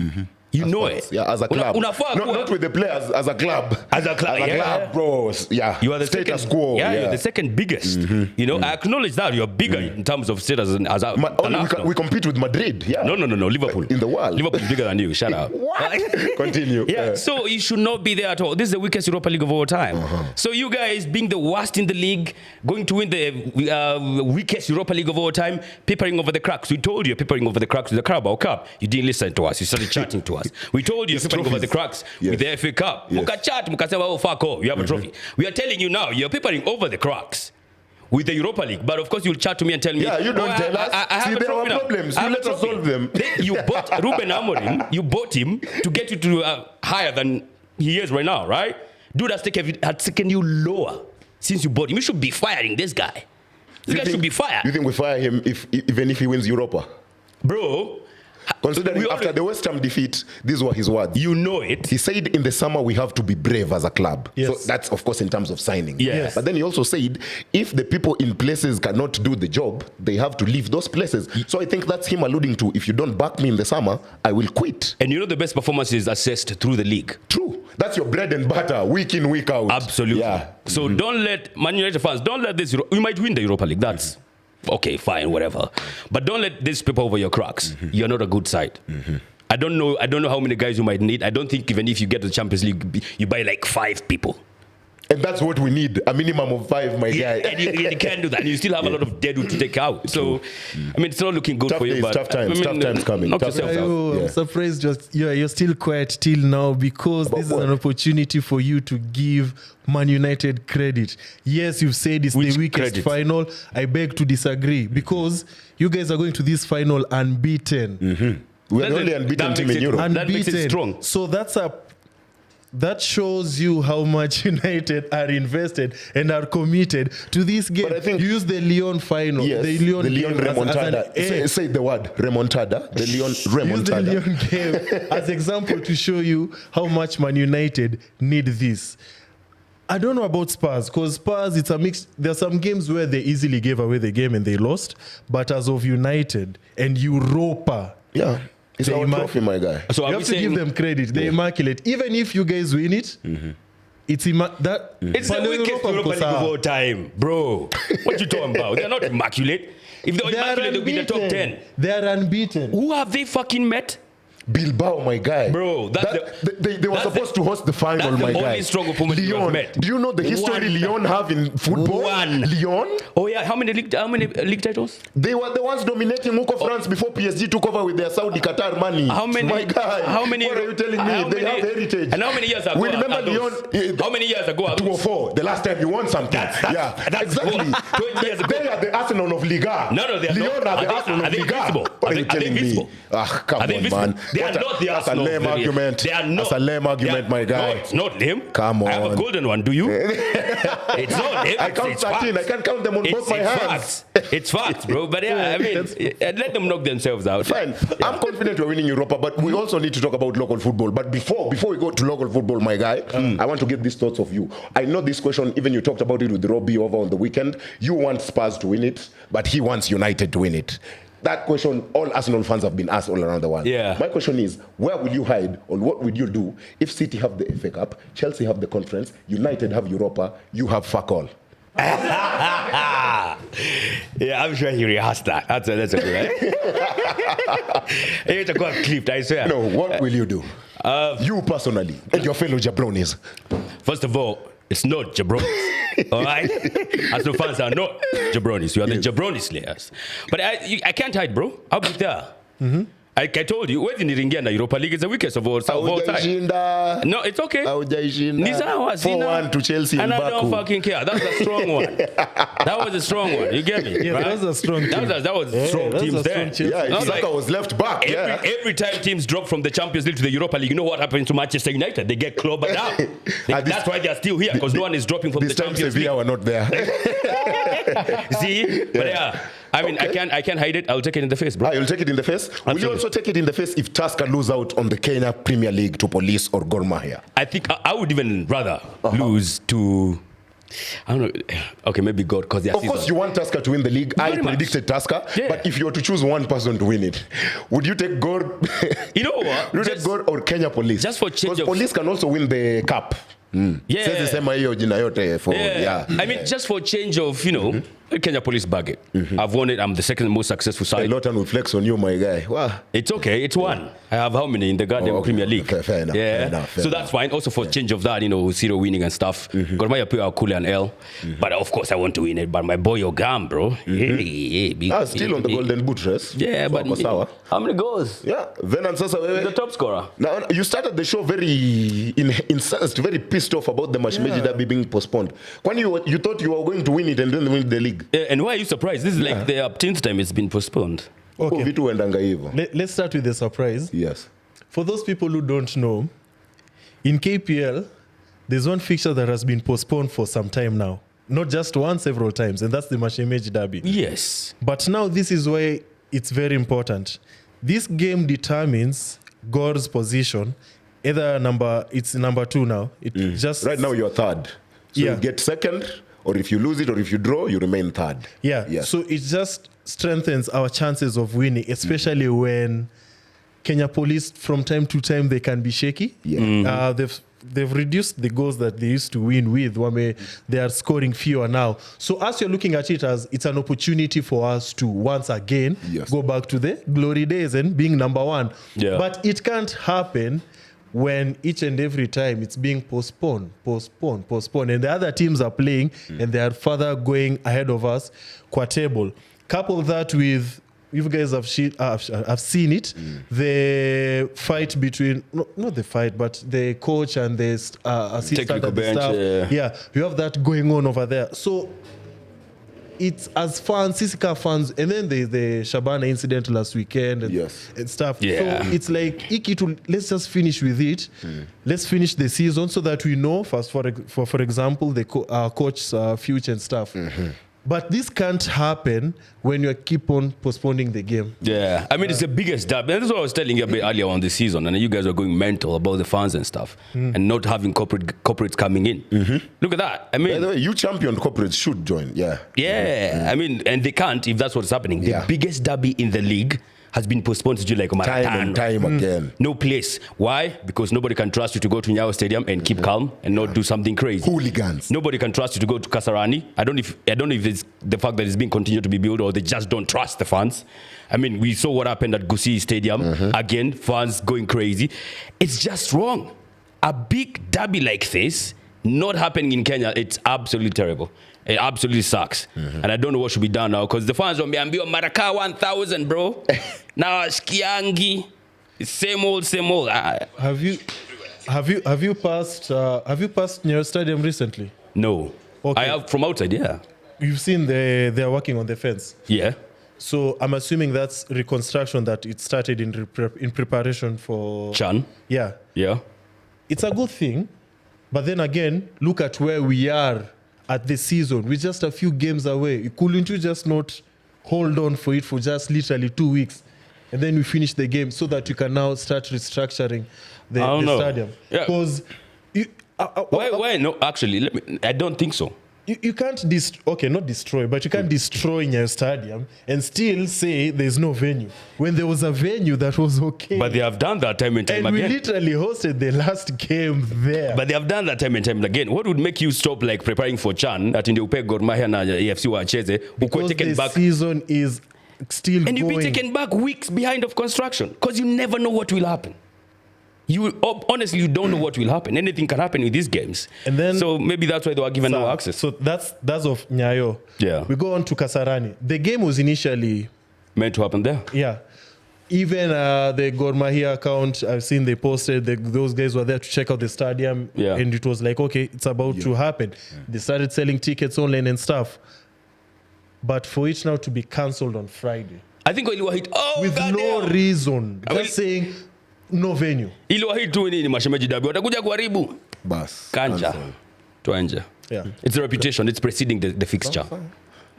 You know it.
Yeah, as a club. Not with the players, as a club.
As a club,
bro. Yeah.
You are the
status
second,
quo.
Yeah, you're the second biggest. You know, I acknowledge that you're bigger in terms of status as a
we compete with Madrid. Yeah.
No, Liverpool.
In the world.
Liverpool is bigger than you. Shut up.
Continue.
Yeah, so you should not be there at all. This is the weakest Europa League of all time. So you guys being the worst in the league, going to win the weakest Europa League of all time, papering over the cracks. We told you papering over the cracks with the Carabao Cup. You didn't listen to us. You started chatting to us. We told you papering over the cracks with the FA Cup. Muka chat, muka say, oh, fuck off. You have a trophy. We are telling you now, you're papering over the cracks with the Europa League. But of course, you'll chat to me and tell me,
yeah, you don't tell us.
I have
there are problems. You let us solve them.
Then you bought Ruben Amorim. You bought him to get you to higher than he is right now, right? Dude has taken you lower since you bought him. You should be firing this guy. This guy should be fired.
You think we fire him even if he wins Europa?
Bro,
considering after the West Ham defeat, these were his words.
You know it.
He said in the summer we have to be brave as a club.
Yes.
So that's of course in terms of signing.
Yes.
But then he also said if the people in places cannot do the job, they have to leave those places. So I think that's him alluding to, if you don't back me in the summer, I will quit.
And you know the best performance is assessed through the league.
True. That's your bread and butter, week in, week out.
Absolutely.
Yeah.
So don't let Man United fans, don't let this, we might win the Europa League. That's okay, fine, whatever. But don't let this paper over your cracks. You're not a good side. I don't know how many guys you might need. I don't think even if you get to the Champions League, you buy like 5 people.
And that's what we need, a minimum of 5, my guy.
And you can't do that. And you still have a lot of deadwood to take out. So, I mean, it's not looking good
tough
for you.
days,
But
tough times, tough times coming.
Knock
Tough
yourself out.
I'm surprised you're still quiet till now, because this is an opportunity for you to give Man United credit. Yes, you've said it's the weakest final. I beg to disagree, because you guys are going to this final unbeaten.
We're the only unbeaten team in Europe.
That makes it strong.
So that shows you how much United are invested and are committed to this game.
But I think
you use the Lyon final,
yes,
the Lyon
remontada. Say the word remontada. The Lyon remontada.
Use the Lyon game as example to show you how much Man United need this. I don't know about Spurs, because Spurs, it's a mix. There's some games where they easily gave away the game and they lost, but as of United and Europa,
it's our trophy, my guy.
So
you have to give them credit. They immaculate. Even if you guys win it, it's the
weakest Europa League of all time, bro. What you talking about? They're not immaculate. If they're immaculate, they'll be in the top 10.
They're unbeaten.
Who have they fucking met?
Bilbao, my guy.
Bro,
they were supposed to host the final, my guy.
That's the only strong opponent you have met.
Do you know the history Lyon have in football? Lyon?
Oh yeah, how many league titles?
They were the ones dominating Muko France before PSG took over with their Saudi Qatar money.
How many?
My guy.
How many?
What are you telling me? They have heritage.
And how many years ago?
We remember Lyon.
How many years ago?
204. The last time you won something. That's
exactly. 20 years ago.
They are the Arsenal of Liga.
No, they are
Lyon
not.
are the Arsenal of Liga.
What are you telling me?
Come on, man.
They are not the Arsenal.
That's a lame argument.
They are not.
That's a lame argument, my guy.
No, it's not lame.
Come on.
I have a golden one. Do you? It's not lame.
I count 13. I can't count them on both my hands.
It's facts, bro. But yeah, I mean, let them knock themselves out.
Fine. I'm confident we're winning Europa, but we also need to talk about local football. But before we go to local football, my guy, I want to get these thoughts of you. I know this question, even you talked about it with Robbie over on the weekend. You want Spurs to win it, but he wants United to win it. That question, all Arsenal fans have been asked all around the world.
Yeah.
My question is, where will you hide, or what would you do if City have the FA Cup, Chelsea have the Conference, United have Europa, you have fuck all?
Yeah, I'm sure he rehearsed that. That's a good, right? It's a good clip, I swear.
No, what will you do? You personally, and your fellow jabronis.
First of all, it's not jabronis. All right? Arsenal fans are not jabronis. You are the jabroni slayers. But I can't hide, bro. I'll be there. I told you, whether in the Europa League is the weakest of all time. No, it's okay. Ni sawa,
4-1 to Chelsea
and
in
I don't
Baku.
fucking care. That's a strong one. That was a strong one. You get me?
Yeah,
right?
that was a strong team.
That was strong teams there.
Yeah, Isaka was left back.
Every time teams drop from the Champions League to the Europa League, you know what happens to Manchester United? They get clobbered down. That's why they're still here, because no one is dropping from the Champions League.
Sevilla were not there.
See? But yeah, I mean, okay. I can't hide it. I'll take it in the face, bro.
You'll take it in the face? Absolutely. Will you also take it in the face if Tusker lose out on the Kenya Premier League to Police or Gor Mahia?
I think I would even rather lose to I don't know. Okay, maybe God, because
Of course, you want Tusker to win the league. I predicted Tusker.
Yeah.
But if you were to choose one person to win it, would you take God?
You know what?
Would you take God or Kenya Police?
Just for change
Because
of...
police can also win the cup.
Yeah.
Sasa sema hiyo jina yote for
Yeah. I mean, just for change of, you know, Kenya Police bag it. I've won it. I'm the second most successful side.
Lawton will flex on you, my guy. Wow.
It's okay. It's one. I have how many in the goddamn Premier League?
Fair enough.
Yeah.
Fair enough,
So that's fine. Also for change of that, you know, zero winning and stuff. Got my appeal cool and L. But of course I want to win it. But my boy Ogam, bro. Hey,
Still on the golden boot race.
Yeah, but how many goals?
Yeah. Venant sasa wewe.
The top scorer.
Now you started the show very incensed, very pissed off about the Mashemeji Derby being postponed. When you thought you were going to win it and then win the league.
And why are you surprised? This is like the 10th time it's been postponed.
Okay.
Vitu huendanga hivyo.
Let's start with the surprise.
Yes.
For those people who don't know, in KPL, there's one fixture that has been postponed for some time now. Not just one, several times, and that's the Mashemeji Derby.
Yes.
But now this is why it's very important. This game determines God's position. It's number 2 now. It just
Right now you're third. So
Yeah.
you get second, or if you lose it, or if you draw, you remain third.
Yeah.
Yes.
So it just strengthens our chances of winning, especially when Kenya Police, from time to time, they can be shaky.
Yeah.
They've reduced the goals that they used to win with. They are scoring fewer now. So as you're looking at it as it's an opportunity for us to once again go back to the glory days and being number 1.
Yeah.
But it can't happen when each and every time it's being postponed. And the other teams are playing and they are further going ahead of us qua table. Couple that with, you guys have seen it, the fight between, not the fight, but the coach and the assistant
Technical
and the
bench,
staff.
yeah.
You have that going on over there. So it's as fans, Sisika fans, and then there's the Shabana incident last weekend and stuff.
Yeah.
So it's like, let's just finish with it. Let's finish the season so that we know, first, for example, the coach's future and stuff. But this can't happen when you keep on postponing the game.
Yeah, I mean, it's the biggest derby. And that's what I was telling you a bit earlier on this season. And you guys are going mental about the fans and stuff. And not having corporates coming in. Look at that. I mean,
By the way, you champion corporates should join. Yeah.
Yeah. I mean, and they can't if that's what's happening. The biggest derby in the league has been postponed to like
Time and time again.
No place. Why? Because nobody can trust you to go to Nyaash Stadium and keep calm and not do something crazy.
Hooligans.
Nobody can trust you to go to Kasarani. I don't know if it's the fact that it's being continued to be built or they just don't trust the fans. I mean, we saw what happened at Gusii Stadium. Again, fans going crazy. It's just wrong. A big derby like this not happening in Kenya, it's absolutely terrible. It absolutely sucks. And I don't know what should be done now because the fans wameambiwa Maraka 1000, bro. Now skiangi. It's same old.
Have you passed Nyaash Stadium recently?
No.
Okay.
I have from outside, yeah.
You've seen they're working on the fence.
Yeah.
So I'm assuming that's reconstruction that it started in preparation for
Chan.
Yeah.
Yeah.
It's a good thing, but then again, look at where we are at the season. We're just a few games away. Couldn't you just not hold on for it for just literally 2 weeks, and then we finish the game so that you can now start restructuring the stadium?
Yeah.
Because
Why? No, actually, I don't think so.
You can't not destroy, but you can't destroy Nyaash Stadium and still say there's no venue when there was a venue that was okay.
But they have done that time and time
and
again.
we literally hosted the last game there.
But they have done that time and time again. What would make you stop like preparing for Chan that in the Upe Gor Mahia na AFC wacheze
because
taken
the
back
season is still
and
going.
you'll be taken back weeks behind of construction because you never know what will happen. Honestly, you don't know what will happen. Anything can happen with these games.
And then,
so maybe that's why they were given no access.
So that's of Nyayo.
Yeah.
We go on to Kasarani. The game was initially
meant to happen there.
Yeah. Even the Gor Mahia account, I've seen they posted, those guys were there to check out the stadium.
Yeah.
And it was like, okay, it's about to happen. Yeah. They started selling tickets online and stuff. But for it now to be cancelled on Friday.
I think when hit,
with no reason. Just saying no venue.
Iliwahit tu nini Mashemeji Derby watakuja kuharibu.
Bas.
Kanja. Tuanje.
Yeah.
It's a reputation. It's preceding the fixture.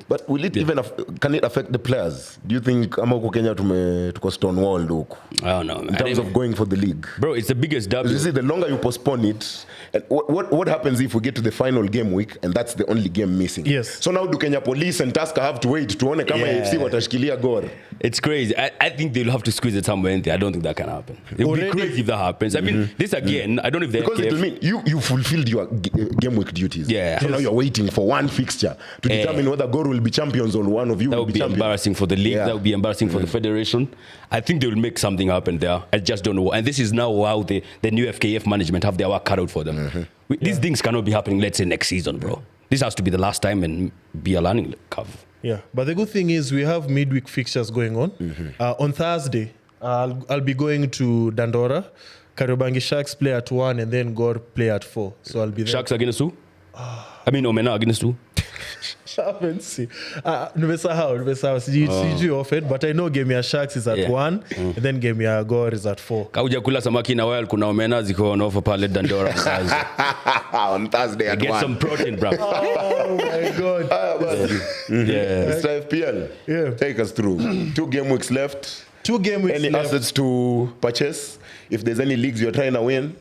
But will it even can it affect the players? Do you think ama huko Kenya tuko stonewalled huko?
I don't know, man.
In terms of going for the league.
Bro, it's the biggest derby.
You see, the longer you postpone it, and what happens if we get to the final game week and that's the only game missing?
Yes.
So now do Kenya Police and Tusker have to wait to one kama AFC watashikilia Gor?
It's crazy. I think they'll have to squeeze it somewhere in there. I don't think that can happen. It would be crazy if that happens. I mean, this again, I don't know if they
because it will mean you fulfilled your game week duties.
Yeah.
So now you're waiting for one fixture to determine whether Gor will be champions or one of you
that
will
would
be
be embarrassing for the league. That would be embarrassing for the federation. I think they will make something happen there. I just don't know. And this is now how the new FKF management have their work cut out for them. These things cannot be happening, let's say, next season, bro. This has to be the last time and be a learning curve.
Yeah, but the good thing is we have midweek fixtures going on. On Thursday, I'll be going to Dandora. Kariobangi Sharks play at 1 and then Gor play at 4. So I'll be there.
Sharks against who? I mean, Omena against who?
Nimesahau. Sijui often, but I know game ya Sharks is at 1 and then game ya Gor is at 4.
Kauja kula samaki na well, kuna Omena ziko on offer pale Dandora.
On Thursday at 1.
Get some protein, bro.
Oh my God.
Yeah.
Mr. FPL, take us through. 2 game weeks left.
2 game weeks
Any
left.
assets to purchase? If there's any leagues you're trying to win?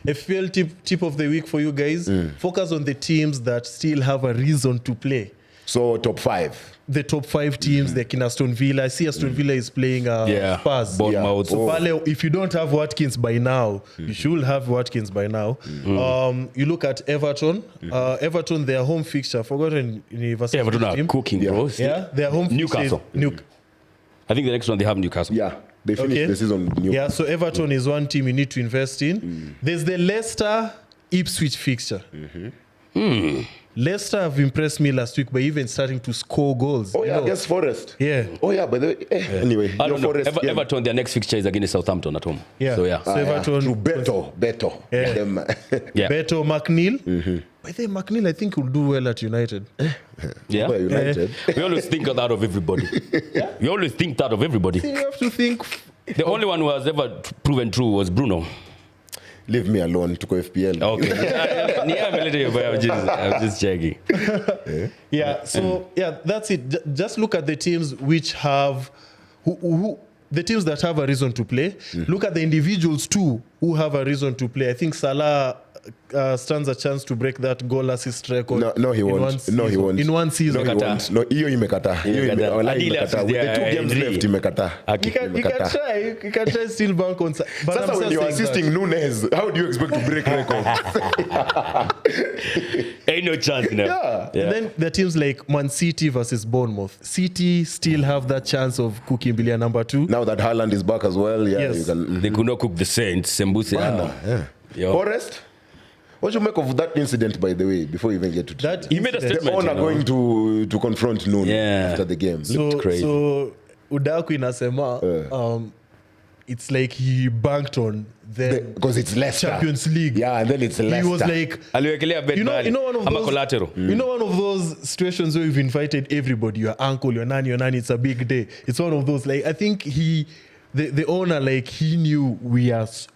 FPL tip of the week for you guys. Focus on the teams that still have a reason to play.
So top 5.
The top 5 teams, like in Aston Villa. I see Aston Villa is playing Spurs.
Bournemouth.
So Pale, if you don't have Watkins by now, you should have Watkins by now. You look at Everton. Everton, their home fixture, forgotten University
Everton are
team.
cooking, bro.
Yeah, their home
Newcastle.
fixture.
I think the next one they have Newcastle.
Yeah, they finished the season with Newcastle.
Yeah, so Everton is one team you need to invest in. There's the Leicester Ipswich fixture. Leicester have impressed me last week by even starting to score goals.
Oh, yeah, against Forest.
Yeah.
Oh, yeah, by the way, anyway,
I don't know.
Forest game.
Everton, their next fixture is against Southampton at home.
Yeah.
So, yeah.
So Everton.
Through Beto.
Yeah.
Them.
Yeah.
Beto, McNeil. By the way, McNeil, I think will do well at United.
Yeah.
Well, United.
We always think of that of everybody. We always think that of everybody.
You have to think.
The only one who has ever proven true was Bruno.
Leave me alone to go FPL.
Okay. I'm just checking.
Yeah, so that's it. Just look at the teams which have who the teams that have a reason to play. Look at the individuals too who have a reason to play. I think Salah stands a chance to break that goal assist record.
No, he won't. No, he won't.
In one season.
No, he won't. No, hiyo imekata. With the 2 games left, imekata.
You can try. You can try still bank on. But
Sasa when you're assisting Nunes, how do you expect to break records?
Ain't no chance now.
Yeah.
And then the teams like Man City versus Bournemouth. City still have that chance of cooking Billion number 2.
Now that Haaland is back as well,
Yes.
you can.
They could not cook the Saints. Sembuse. Yo.
Forest? What you make of that incident, by the way, before you even get to
That
He made a
incident-
the
statement.
owner going to confront Nuno
Yeah.
after the game?
Looked crazy.
So Udaku inasema it's like he banked on them
Because it's Leicester.
Champions League.
Yeah, and then it's Leicester.
He was like,
Aliwekelea bet
you know
mahali.
one of
Ama
those,
collateral.
you know one of those situations where you've invited everybody, your uncle, your nanny, it's a big day. It's one of those, like, I think the owner, like, he knew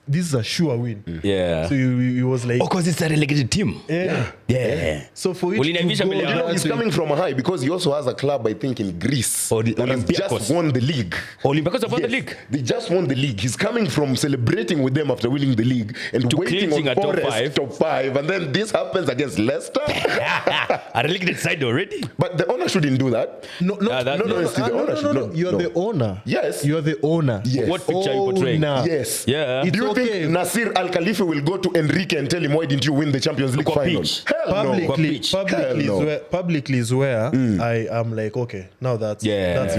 this is a sure win.
Yeah.
So he was like,
because it's a relegated team.
yeah. So for it to
Uliniambisha
go
mbele ya
You know,
watu.
he's coming from a high because he also has a club, I think, in Greece
Or the
that has
Olympiacos.
just won the league.
Olympiacos have won the
Yes,
league.
They just won the league. He's coming from celebrating with them after winning the league and
To
waiting
clinching
on
a top
Forest top 5. And then this happens against Leicester.
A relegated side already.
But the owner shouldn't do that.
No,
it's the ownership. No,
You're
no.
the owner.
Yes.
You're the owner.
Yes.
What picture are you portraying?
Owner.
Yes.
Yeah.
It's
Do you
okay.
think Nasir Al Khalifa will go to Enrique and tell him, why didn't you win the Champions League
Kwa
final?
pitch.
Hell no.
Publicly is where I am like, okay, now that's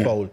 foul.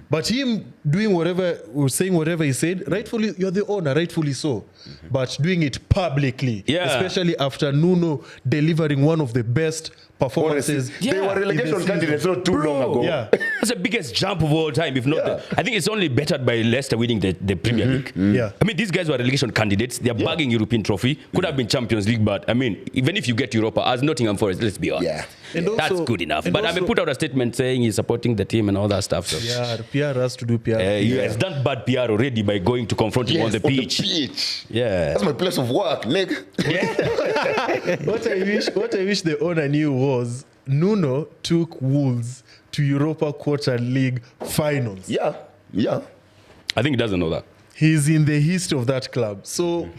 But him doing whatever, or saying whatever he said, rightfully, you're the owner, rightfully so. But doing it publicly, especially after Nuno delivering one of the best performances.
They were relegation candidates not too long ago.
Yeah.
It's the biggest jump of all time. If not, I think it's only bettered by Leicester winning the Premier League.
Yeah.
I mean, these guys were relegation candidates. They're bagging European trophy. Could have been Champions League, but I mean, even if you get Europa, as Nottingham Forest, let's be honest.
Yeah.
And
That's
also-
good enough.
and
But I mean,
also-
put out a statement saying he's supporting the team and all that stuff. So.
Yeah, the PR has to do PR.
He has done bad PR already by going to confront him
Yes,
on the pitch. Yeah.
That's my place of work, nigga.
What I wish the owner knew was Nuno took Wolves to Europa Quarter League finals.
Yeah.
I think he doesn't know that.
He's in the history of that club. So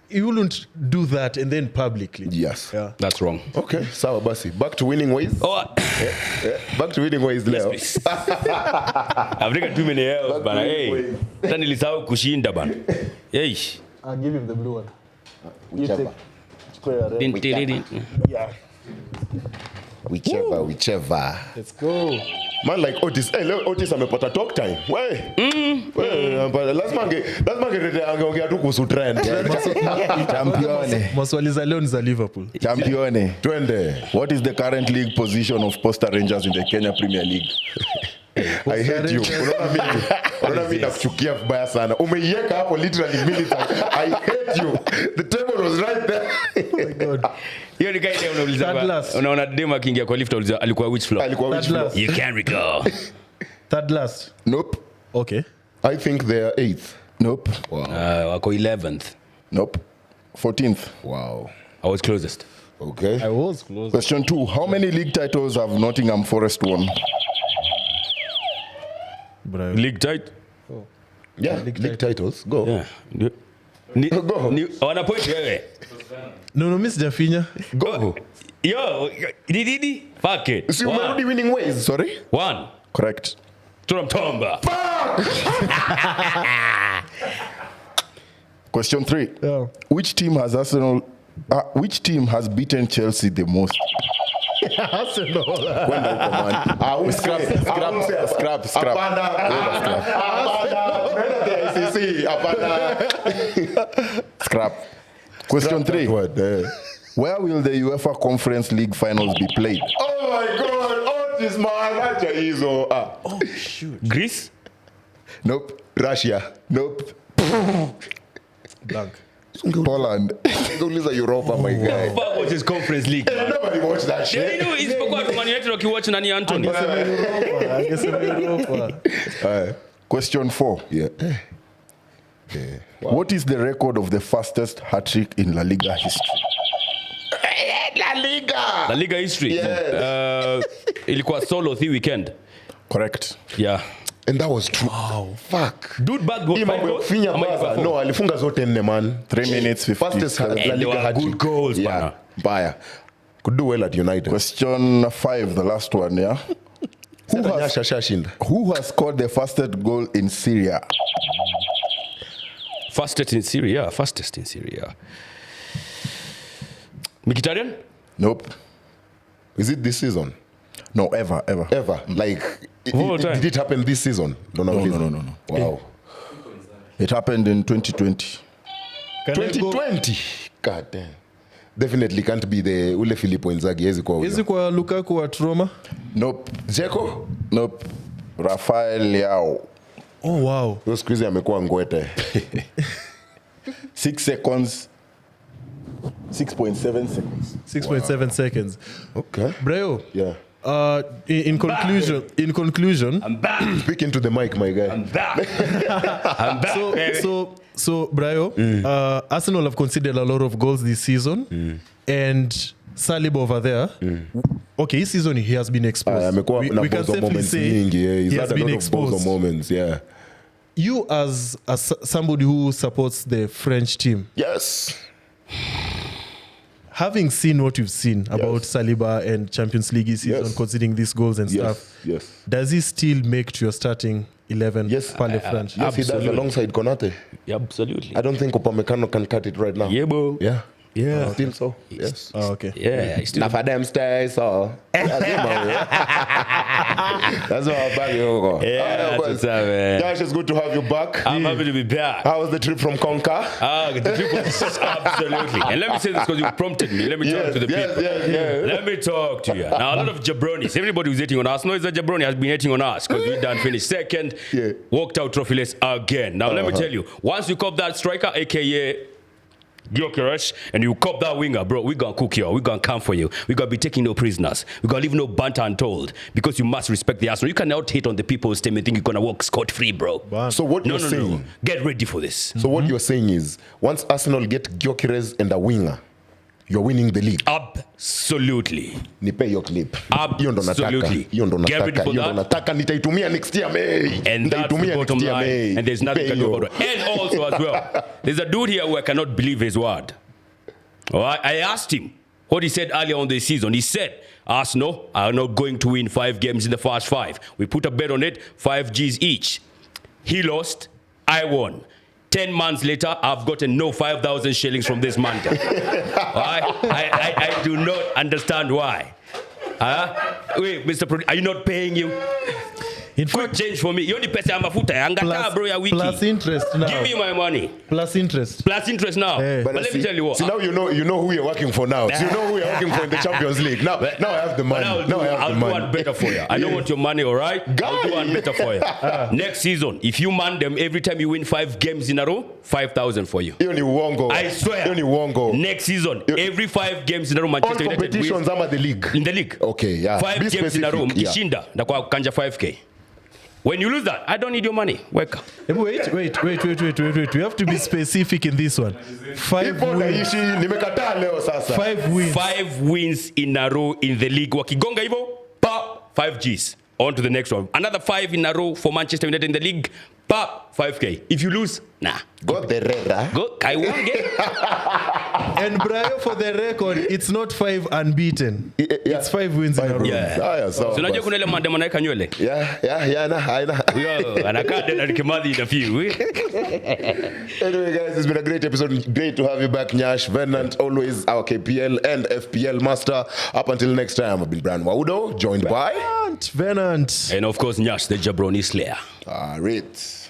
he wouldn't do that and then publicly.
Yes.
Yeah.
That's wrong.
Okay, sawa basi. Back to winning ways.
Oh,
Back to winning ways leo.
please. I've taken too many L's, but hey, hata nilisahau kushinda bana. Hey.
I'll give him the blue one.
Whichever.
Yeah.
Whichever.
Let's go.
Man like Otis. Hey, leo Otis amepata talk time. Lazima angeongea tu kuhusu Trent.
Champione.
Maswali za leo ni za Liverpool.
Champione.
Twende.
What is the current league position of Posta Rangers in the Kenya Premier League?
I hate you. Unaona mimi nakuchukia vibaya sana. Umeiweka hapo literally minutes. I hate you. The table was right there.
Oh my God.
Hiyo ni kaida
Third
unauliza.
last.
Unaona dema akiingia kwa lift auliza alikuwa which floor?
Alikuwa which
Third
floor?
last.
You can't recall.
Third last.
Nope.
Okay.
I think they are 8th.
Nope.
Wako 11th.
Nope. 14th.
Wow.
I was closest.
Okay.
I was close.
Question 2. How many league titles have Nottingham Forest won?
Bro.
League tight.
Yeah, league titles. Go.
Yeah.
Go.
Wana point wewe.
No, Miss Jafinya.
Go.
Yo, didi? Fuck it.
See, we're already winning ways. Sorry?
1.
Correct.
Turamtomba.
Question 3.
Yeah.
Which team has beaten Chelsea the most?
Arsenal.
Kwenda huko man.
Scrap.
Hapana. Nenda the ICC. Hapana.
Scrap. Question 3.
What?
Where will the UEFA Conference League finals be played?
Oh my God. Oh, this man. Acha hizo.
Oh, shoot.
Greece?
Nope.
Russia.
Nope.
Blank.
Poland.
Uliza Europa, my guy.
Fuck was his conference league.
Nobody watched that
Yeah,
shit.
you know, isipokuwa tu Man United wakiwatch nani Anthony.
I guess I'm Europa.
Question 4.
Yeah.
What is the record of the fastest hat-trick in La Liga history?
La Liga.
La Liga history.
Yes.
Ilikuwa solo the weekend.
Correct.
Yeah.
And that was true. Wow. Fuck.
Dude back go.
Hii mambo ya kufinya basa. No, alifunga zote nne man.
3 minutes 50.
Fastest La
And they
Liga
were
hat
good goals,
Yeah.
bana.
Mbaya. Could do well at United.
Question 5, the last one, yeah?
Nyaash ashashinda.
Who has scored the fastest goal in Syria?
Fastest in Syria. Mkhitaryan?
Nope.
Is it this season?
No, ever.
Ever? Like,
All time.
did it happen this season? No. Wow.
It happened in 2020.
Can I go?
2020. God damn. Definitely can't be the Ule Filippo Inzaghi. Hezi kwa
Is it kwa Lukaku at Roma?
Nope.
Dzeko?
Nope. Rafael Leao.
Oh, wow.
Yo siku hizi amekuwa ngwete.
6 seconds. 6.7 seconds.
6.7 seconds.
Okay.
Brayo.
Yeah.
In conclusion,
I'm back.
Speaking to the mic, my guy.
I'm back. baby.
so Brayo, Arsenal have conceded a lot of goals this season, and Saliba over there. Okay, this season he has been exposed.
Amekuwa na
we can
bozo
safely
moments
say
nyingi. Yeah. He's
he
had
has
a
been
lot of bozo
exposed.
moments. Yeah.
You as somebody who supports the French team,
Yes.
having seen what you've seen about Saliba and Champions League this season,
Yes.
conceding these goals and stuff,
Yes.
does he still make to your starting 11
Yes.
Pale French?
Yes, he does
Absolutely.
alongside Konate.
Yeah, absolutely.
I don't think Upamecano can cut it right now.
Yeah, bro.
Yeah.
Yeah.
Still so. Yes.
Oh, okay.
Yeah, he's still.
Now for them stay so. That's what I'm back here.
Yeah, that's what's up, man.
Josh, it's good to have you back.
I'm happy to be back.
How was the trip from Conca?
The people, absolutely. And let me say this because you prompted me. Let me talk to the people.
Yes.
Let me talk to you. Now, a lot of jabronis, everybody who's hating on us, knows that jabroni has been hating on us because we done finished second, walked out trophyless again. Now, let me tell you, once you cop that striker, aka Gyökeres, and you cop that winger, bro, we gonna cook you. We gonna come for you. We gonna be taking no prisoners. We gonna leave no banter untold because you must respect the Arsenal. You cannot hate on the people's team and think you're gonna walk scot-free, bro.
So what you're saying?
No. Get ready for this.
So what you're saying is, once Arsenal get Gyökeres and a winger, you're winning the league.
Absolutely.
Nipe hiyo clip.
Absolutely.
Hiyo ndo
Get ready
nataka.
for
Hiyo ndo
that.
nataka nitaitumia next year May.
And that's the
Nitaitumia
bottom
next year
line.
May.
And there's nothing
Nipe
you can do
hiyo.
about it. And also as well, there's a dude here who I cannot believe his word. All right? I asked him what he said earlier on this season. He said, Arsenal are not going to win 5 games in the first 5. We put a bet on it, 5 Gs each. He lost, I won. 10 months later, I've gotten no 5,000 shillings from this man. I do not understand why. Wait, Mr. Are you not paying him?
In
Quick
fact,
change for me. You only pay some mafuta. Angata bro ya wiki.
plus interest now.
Give me my money.
Plus interest.
Plus interest now. But let me tell you what.
See now you know who you're working for now. So you know who you're working for in the Champions League. Now I have the money.
I'll
Now I have
do
the money.
one better for you. I don't want your money, all right? I'll do one better for you. Next season, if you man them every time you win 5 games in a row, 5,000 for you.
Hiyo ni uongo.
I swear.
Hiyo ni uongo.
Next season, every 5 games in a row,
All
Manchester United
competitions
wins.
ama the league.
In the league.
Okay, yeah.
5
Be
games in a row,
specific, yeah.
mkishinda, ndakuwa kanja 5K. When you lose that, I don't need your money. Wake up.
Wait. We have to be specific in this one. 5
Ipo
wins.
naishi nimekataa leo sasa.
5 wins.
5 wins in a row in the league. Wakigonga hivyo, 5 Gs. On to the next one. Another 5 in a row for Manchester United in the league. 5K. If you lose, nah.
Go the rera.
Go. I won't get.
And Brayo, for the record, it's not 5 unbeaten.
Yeah.
It's 5 wins in a row.
Yeah.
Haya sawa.
So unajua kuna ile mandemo anaweka nywele.
Yeah, na.
Yo, anakaa tena Kimathi in a few.
Anyway, guys, it's been a great episode. Great to have you back, Nyaash. Venant, always our KPL and FPL master. Up until next time, I've been Brian Waudo, joined by
Venant.
And of course, Nyaash, the Jabroni Slayer.
Right.